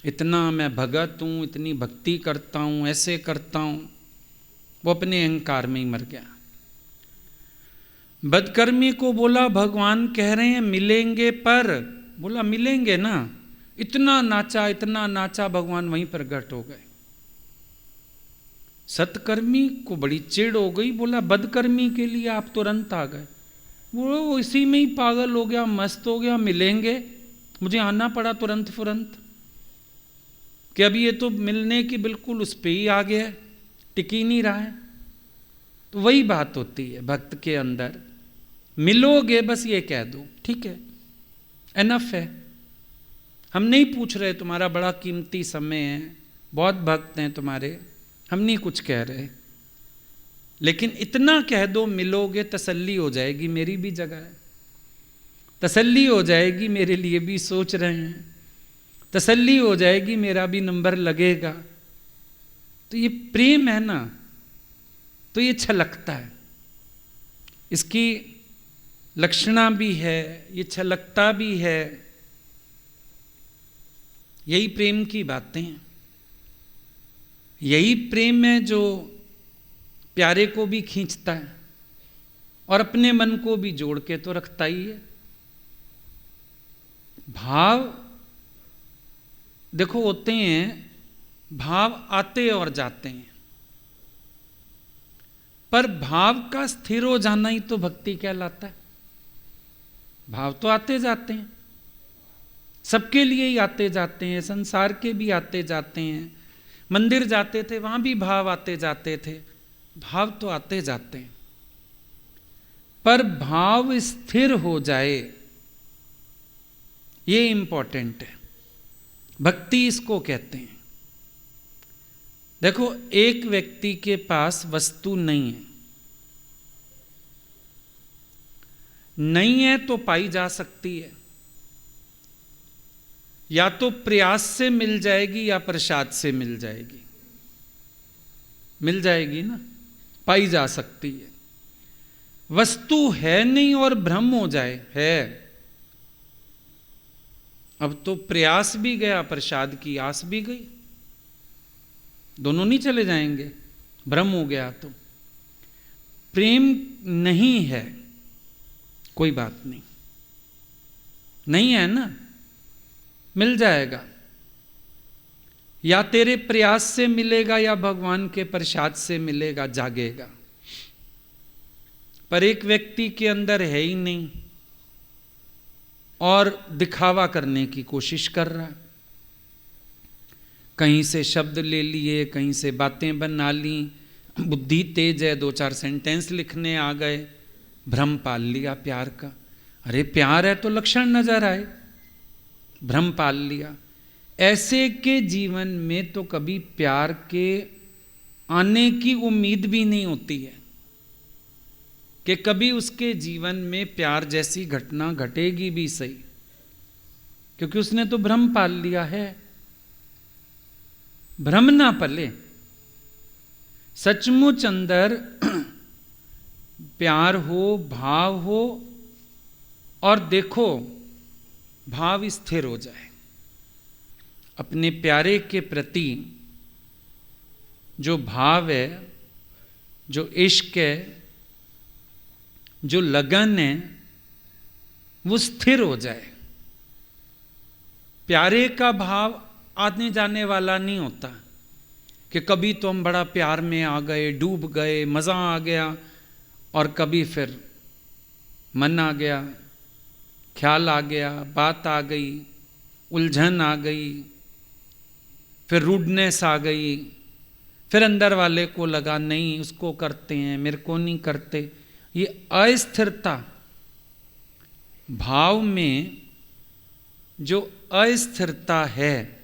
Speaker 1: इतना मैं भगत हूँ, इतनी भक्ति करता हूँ, ऐसे करता हूँ। वो अपने अहंकार में ही मर गया। बदकर्मी को बोला भगवान कह रहे हैं मिलेंगे, पर बोला मिलेंगे ना, इतना नाचा भगवान वहीं पर घट हो गए। सत्कर्मी को बड़ी चिढ़ हो गई, बोला बदकर्मी के लिए आप तुरंत आ गए। वो इसी में ही पागल हो गया, मस्त हो गया, मिलेंगे, मुझे आना पड़ा तुरंत फुरंत, कि अभी ये तो मिलने की बिल्कुल उस पे ही आ गया है, टिक ही नहीं रहा है। तो वही बात होती है भक्त के अंदर, मिलोगे बस ये कह दो, ठीक है एनफ है, हम नहीं पूछ रहे, तुम्हारा बड़ा कीमती समय है, बहुत भक्त हैं तुम्हारे, हम नहीं कुछ कह रहे, लेकिन इतना कह दो मिलोगे, तसल्ली हो जाएगी, मेरी भी जगह है, तसल्ली हो जाएगी, मेरे लिए भी सोच रहे हैं। तसल्ली हो जाएगी, मेरा भी नंबर लगेगा। तो ये प्रेम है ना, तो ये छलकता है, इसकी लक्षणा भी है, ये छलकता भी है। यही प्रेम की बातें हैं। यही प्रेम है जो प्यारे को भी खींचता है और अपने मन को भी जोड़ के तो रखता ही है। भाव देखो होते हैं, भाव आते और जाते हैं, पर भाव का स्थिर हो जाना ही तो भक्ति कहलाता है। भाव तो आते जाते हैं, सबके लिए ही आते जाते हैं, संसार के भी आते जाते हैं। मंदिर जाते थे वहां भी भाव आते जाते थे, भाव तो आते जाते हैं, पर भाव स्थिर हो जाए ये इंपॉर्टेंट है। भक्ति इसको कहते हैं। देखो, एक व्यक्ति के पास वस्तु नहीं है, नहीं है तो पाई जा सकती है, या तो प्रयास से मिल जाएगी या प्रसाद से मिल जाएगी। मिल जाएगी ना, पाई जा सकती है। वस्तु है नहीं और भ्रम हो जाए है, अब तो प्रयास भी गया, प्रसाद की आस भी गई, दोनों नहीं चले जाएंगे। भ्रम हो गया तो प्रेम नहीं है, कोई बात नहीं, नहीं है ना, मिल जाएगा। या तेरे प्रयास से मिलेगा या भगवान के प्रसाद से मिलेगा, जागेगा। पर एक व्यक्ति के अंदर है ही नहीं और दिखावा करने की कोशिश कर रहा है। कहीं से शब्द ले लिए, कहीं से बातें बना ली, बुद्धि तेज है, 2-4 सेंटेंस लिखने आ गए, भ्रम पाल लिया प्यार का। अरे प्यार है तो लक्षण नजर आए, भ्रम पाल लिया। ऐसे के जीवन में तो कभी प्यार के आने की उम्मीद भी नहीं होती है कि कभी उसके जीवन में प्यार जैसी घटना घटेगी भी सही, क्योंकि उसने तो भ्रम पाल लिया है। भ्रम ना पले, सचमुच अंदर प्यार हो, भाव हो, और देखो भाव स्थिर हो जाए। अपने प्यारे के प्रति जो भाव है, जो इश्क है, जो लगन है, वो स्थिर हो जाए। प्यारे का भाव आने जाने वाला नहीं होता कि कभी तो हम बड़ा प्यार में आ गए, डूब गए, मज़ा आ गया, और कभी फिर मन आ गया, ख्याल आ गया, बात आ गई, उलझन आ गई, फिर रूडनेस आ गई, फिर अंदर वाले को लगा नहीं उसको करते हैं, मेरे को नहीं करते। ये अस्थिरता, भाव में जो अस्थिरता है,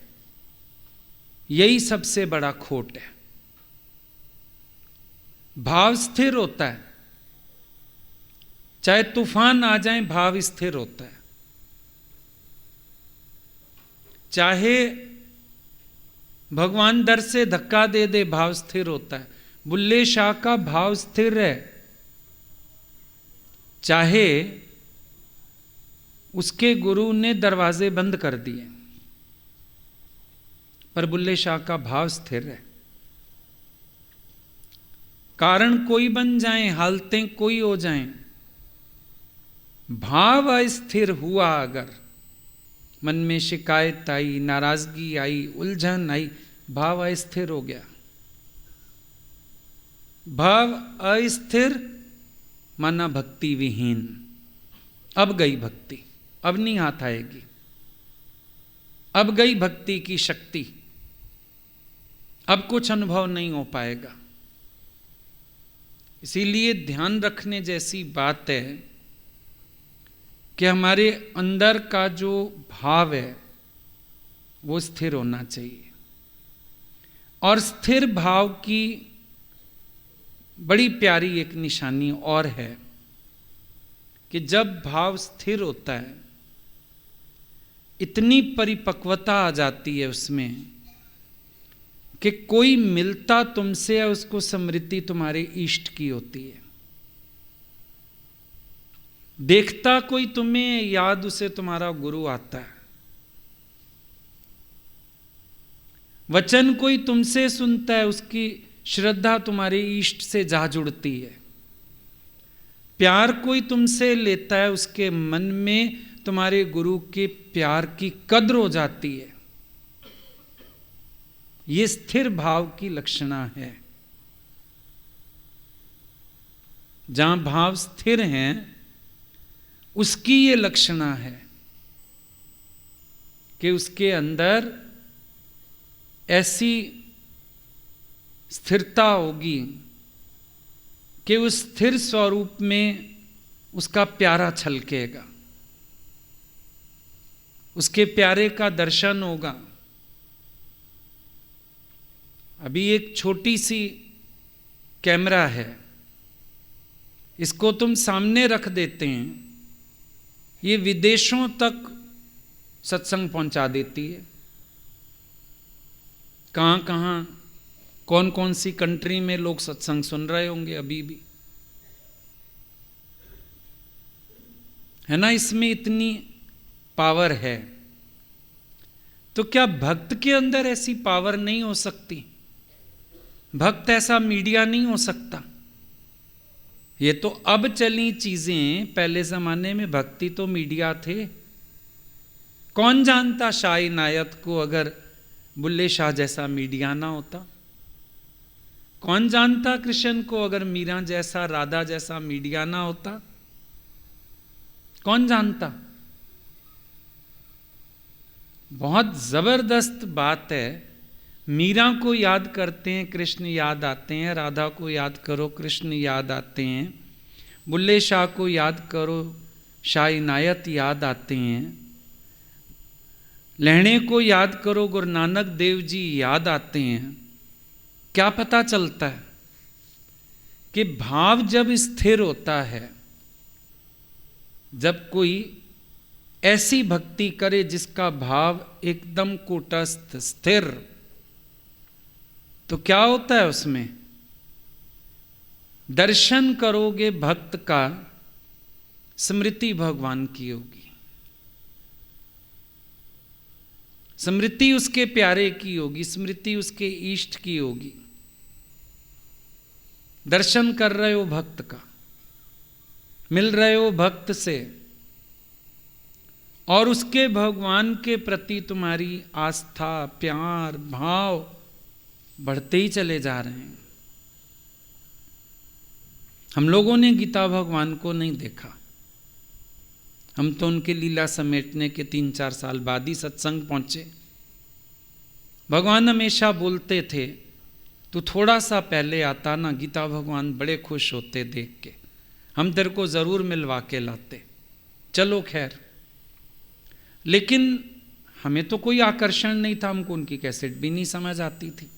Speaker 1: यही सबसे बड़ा खोट है। भाव स्थिर होता है, चाहे तूफान आ जाए भाव स्थिर होता है, चाहे भगवान दर से धक्का दे दे भाव स्थिर होता है। बुल्ले शाह का भाव स्थिर है, चाहे उसके गुरु ने दरवाजे बंद कर दिए, पर बुल्ले शाह का भाव स्थिर है। कारण कोई बन जाएं, हालतें कोई हो जाएं, भाव अस्थिर हुआ अगर, मन में शिकायत आई, नाराजगी आई, उलझन आई, भाव अस्थिर हो गया। भाव अस्थिर माना भक्ति विहीन। अब गई भक्ति, अब नहीं हाथ आएगी, अब गई भक्ति की शक्ति, अब कुछ अनुभव नहीं हो पाएगा। इसीलिए ध्यान रखने जैसी बात है कि हमारे अंदर का जो भाव है वो स्थिर होना चाहिए। और स्थिर भाव की बड़ी प्यारी एक निशानी और है कि जब भाव स्थिर होता है इतनी परिपक्वता आ जाती है उसमें कि कोई मिलता तुमसे है, उसको स्मृति तुम्हारे इष्ट की होती है। देखता कोई तुम्हें, याद उसे तुम्हारा गुरु आता है। वचन कोई तुमसे सुनता है, उसकी श्रद्धा तुम्हारे इष्ट से जा जुड़ती है। प्यार कोई तुमसे लेता है, उसके मन में तुम्हारे गुरु के प्यार की कद्र हो जाती है। ये स्थिर भाव की लक्षणा है। जहां भाव स्थिर हैं उसकी ये लक्षणा है कि उसके अंदर ऐसी स्थिरता होगी कि उस स्थिर स्वरूप में उसका प्यारा छलकेगा, उसके प्यारे का दर्शन होगा। अभी एक छोटी सी कैमरा है, इसको तुम सामने रख देते हैं, ये विदेशों तक सत्संग पहुंचा देती है। कहाँ कहाँ कौन कौन सी कंट्री में लोग सत्संग सुन रहे होंगे अभी भी, है ना। इसमें इतनी पावर है, तो क्या भक्त के अंदर ऐसी पावर नहीं हो सकती? भक्त ऐसा मीडिया नहीं हो सकता? ये तो अब चली चीजें, पहले जमाने में भक्ति तो मीडिया थे। कौन जानता शाह इनायत को अगर बुल्ले शाह जैसा मीडिया ना होता? कौन जानता कृष्ण को अगर मीरा जैसा, राधा जैसा मीडिया ना होता? कौन जानता? बहुत जबरदस्त बात है। मीरा को याद करते हैं, कृष्ण याद आते हैं। राधा को याद करो, कृष्ण याद आते हैं। बुल्ले शाह को याद करो, शाह इनायत याद आते हैं। लहणे को याद करो, गुरु नानक देव जी याद आते हैं। क्या पता चलता है कि भाव जब स्थिर होता है, जब कोई ऐसी भक्ति करे जिसका भाव एकदम कूटस्थ स्थिर, तो क्या होता है उसमें? दर्शन करोगे भक्त का, स्मृति भगवान की होगी, स्मृति उसके प्यारे की होगी, स्मृति उसके इष्ट की होगी। दर्शन कर रहे हो भक्त का, मिल रहे हो भक्त से, और उसके भगवान के प्रति तुम्हारी आस्था, प्यार, भाव बढ़ते ही चले जा रहे हैं। हम लोगों ने गीता भगवान को नहीं देखा, हम तो उनके लीला समेटने के 3-4 साल बाद ही सत्संग पहुंचे। भगवान हमेशा बोलते थे, तू थोड़ा सा पहले आता ना, गीता भगवान बड़े खुश होते देख के, हम तेरे को जरूर मिलवा के लाते। चलो खैर, लेकिन हमें तो कोई आकर्षण नहीं था, हमको उनकी कैसेट भी नहीं समझ आती थी।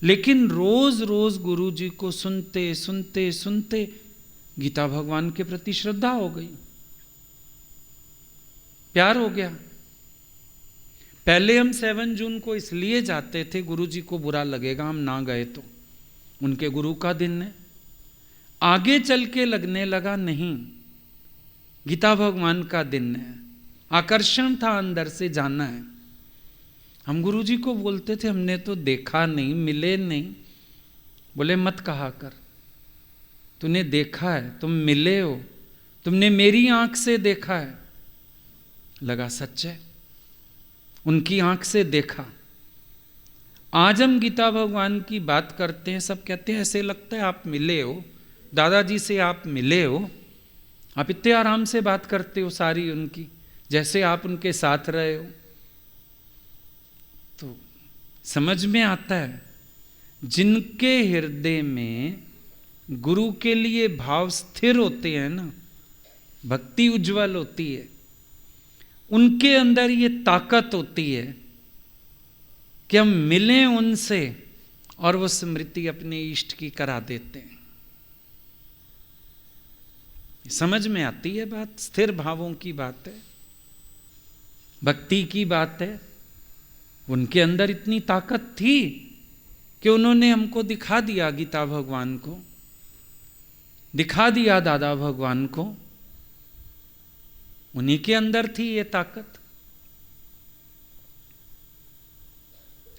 Speaker 1: लेकिन रोज रोज गुरु जी को सुनते सुनते सुनते गीता भगवान के प्रति श्रद्धा हो गई, प्यार हो गया। पहले हम 7 जून को इसलिए जाते थे, गुरु जी को बुरा लगेगा हम ना गए तो, उनके गुरु का दिन है। आगे चल के लगने लगा नहीं, गीता भगवान का दिन है, आकर्षण था अंदर से, जाना है। हम गुरु जी को बोलते थे, हमने तो देखा नहीं, मिले नहीं। बोले मत कहा कर, तूने देखा है, तुम मिले हो, तुमने मेरी आंख से देखा है। लगा सच है, उनकी आंख से देखा। आज हम गीता भगवान की बात करते हैं, सब कहते हैं ऐसे लगता है आप मिले हो, दादाजी से आप मिले हो, आप इतने आराम से बात करते हो सारी उनकी, जैसे आप उनके साथ रहे हो। तो समझ में आता है, जिनके हृदय में गुरु के लिए भाव स्थिर होते हैं ना, भक्ति उज्जवल होती है, उनके अंदर ये ताकत होती है कि हम मिलें उनसे और वो स्मृति अपने इष्ट की करा देते हैं। समझ में आती है बात, स्थिर भावों की बात है। भक्ति की बात है, उनके अंदर इतनी ताकत थी कि उन्होंने हमको दिखा दिया, गीता भगवान को दिखा दिया, दादा भगवान को, उन्हीं के अंदर थी ये ताकत।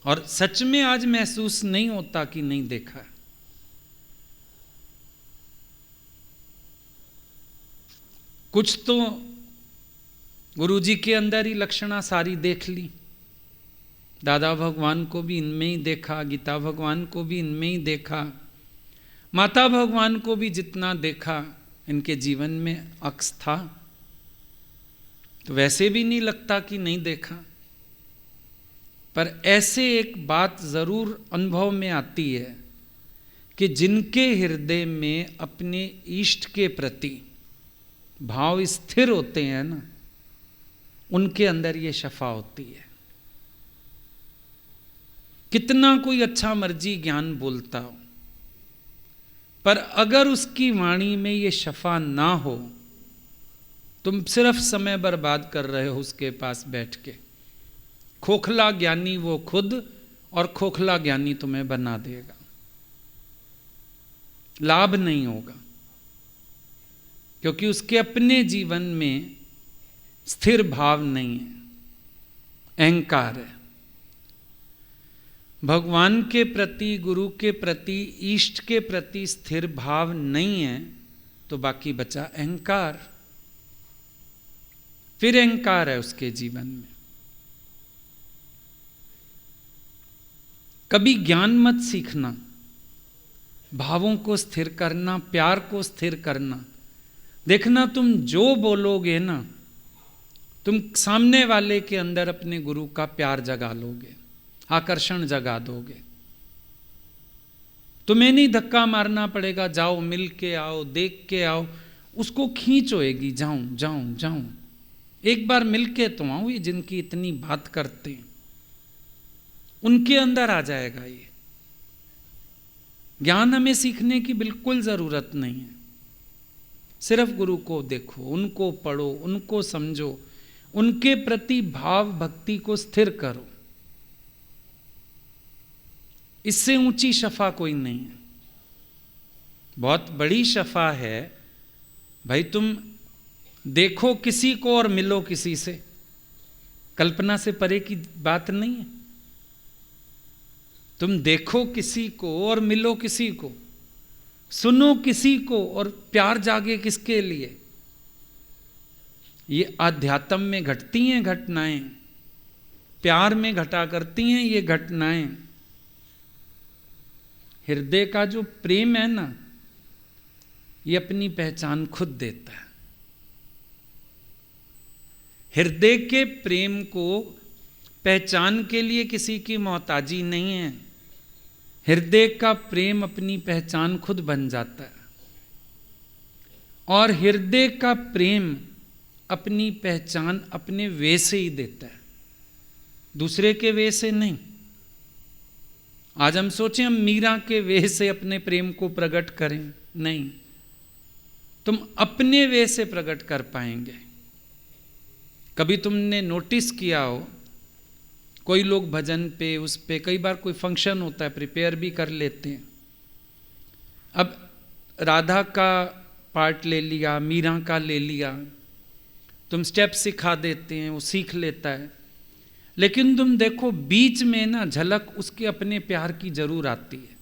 Speaker 1: और सच में आज महसूस नहीं होता कि नहीं देखा। कुछ तो गुरुजी के अंदर ही लक्षणा सारी देख ली, दादा भगवान को भी इनमें ही देखा, गीता भगवान को भी इनमें ही देखा, माता भगवान को भी जितना देखा इनके जीवन में अक्स था, तो वैसे भी नहीं लगता कि नहीं देखा। पर ऐसे एक बात जरूर अनुभव में आती है कि जिनके हृदय में अपने इष्ट के प्रति भाव स्थिर होते हैं ना, उनके अंदर ये शफा होती है। कितना कोई अच्छा मर्जी ज्ञान बोलता हो, पर अगर उसकी वाणी में ये शफा ना हो, तुम सिर्फ समय बर्बाद कर रहे हो उसके पास बैठ के। खोखला ज्ञानी वो खुद, और खोखला ज्ञानी तुम्हें बना देगा, लाभ नहीं होगा, क्योंकि उसके अपने जीवन में स्थिर भाव नहीं है, अहंकार है। भगवान के प्रति, गुरु के प्रति, इष्ट के प्रति स्थिर भाव नहीं है, तो बाकी बचा अहंकार। फिर अहंकार है उसके जीवन में। कभी ज्ञान मत सीखना, भावों को स्थिर करना, प्यार को स्थिर करना। देखना तुम जो बोलोगे ना, तुम सामने वाले के अंदर अपने गुरु का प्यार जगा लोगे, आकर्षण जगा दोगे। तुम्हें नहीं धक्का मारना पड़ेगा, जाओ मिल के आओ, देख के आओ, उसको खींच होएगी, जाऊं जाऊं जाऊं, एक बार मिल के तो आओ। ये जिनकी इतनी बात करते हैं उनके अंदर आ जाएगा ये ज्ञान। हमें सीखने की बिल्कुल जरूरत नहीं है, सिर्फ गुरु को देखो, उनको पढ़ो, उनको समझो, उनके प्रति भाव भक्ति को स्थिर करो। इससे ऊंची शफा कोई नहीं है। बहुत बड़ी शफा है भाई, तुम देखो किसी को और मिलो किसी से, कल्पना से परे की बात नहीं है। तुम देखो किसी को और मिलो किसी को, सुनो किसी को और प्यार जागे किसके लिए। ये आध्यात्म में घटती हैं घटनाएं, प्यार में घटा करती हैं ये घटनाएं। हृदय का जो प्रेम है ना, ये अपनी पहचान खुद देता है। हृदय के प्रेम को पहचान के लिए किसी की मोहताजी नहीं है। हृदय का प्रेम अपनी पहचान खुद बन जाता है, और हृदय का प्रेम अपनी पहचान अपने वे से ही देता है, दूसरे के वे से नहीं। आज हम सोचें हम मीरा के वे से अपने प्रेम को प्रकट करें, नहीं, तुम अपने वे से प्रकट कर पाएंगे। कभी तुमने नोटिस किया हो, कोई लोग भजन पे, उस पे कई बार कोई फंक्शन होता है, प्रिपेयर भी कर लेते हैं। अब राधा का पार्ट ले लिया, मीरा का ले लिया, तुम स्टेप सिखा देते हैं, वो सीख लेता है। लेकिन तुम देखो बीच में ना झलक उसके अपने प्यार की जरूर आती है।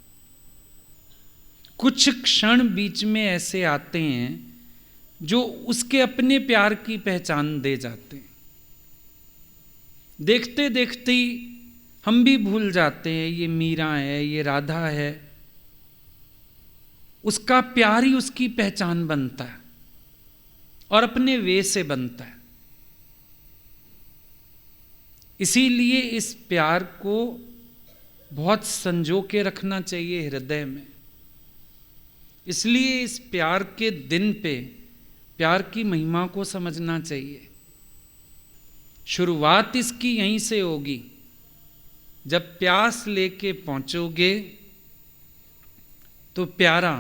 Speaker 1: कुछ क्षण बीच में ऐसे आते हैं जो उसके अपने प्यार की पहचान दे जाते हैं। देखते देखते ही हम भी भूल जाते हैं ये मीरा है, ये राधा है। उसका प्यार ही उसकी पहचान बनता है और अपने वे से बनता है। इसीलिए इस प्यार को बहुत संजो के रखना चाहिए हृदय में। इसलिए इस प्यार के दिन पे प्यार की महिमा को समझना चाहिए। शुरुआत इसकी यहीं से होगी। जब प्यास लेके पहुंचोगे तो प्यारा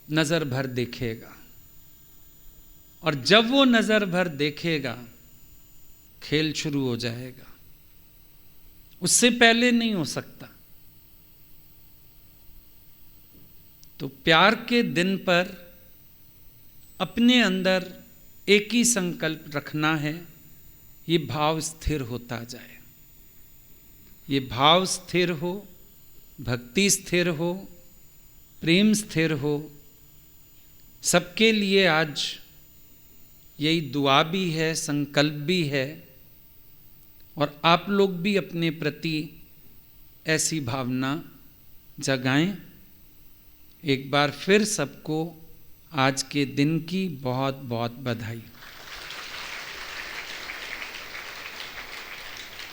Speaker 1: नजर भर देखेगा, और जब वो नजर भर देखेगा खेल शुरू हो जाएगा, उससे पहले नहीं हो सकता। तो प्यार के दिन पर अपने अंदर एक ही संकल्प रखना है, ये भाव स्थिर होता जाए। ये भाव स्थिर हो, भक्ति स्थिर हो, प्रेम स्थिर हो। सबके लिए आज यही दुआ भी है, संकल्प भी है, और आप लोग भी अपने प्रति ऐसी भावना जगाएं। एक बार फिर सबको आज के दिन की बहुत बहुत बधाई।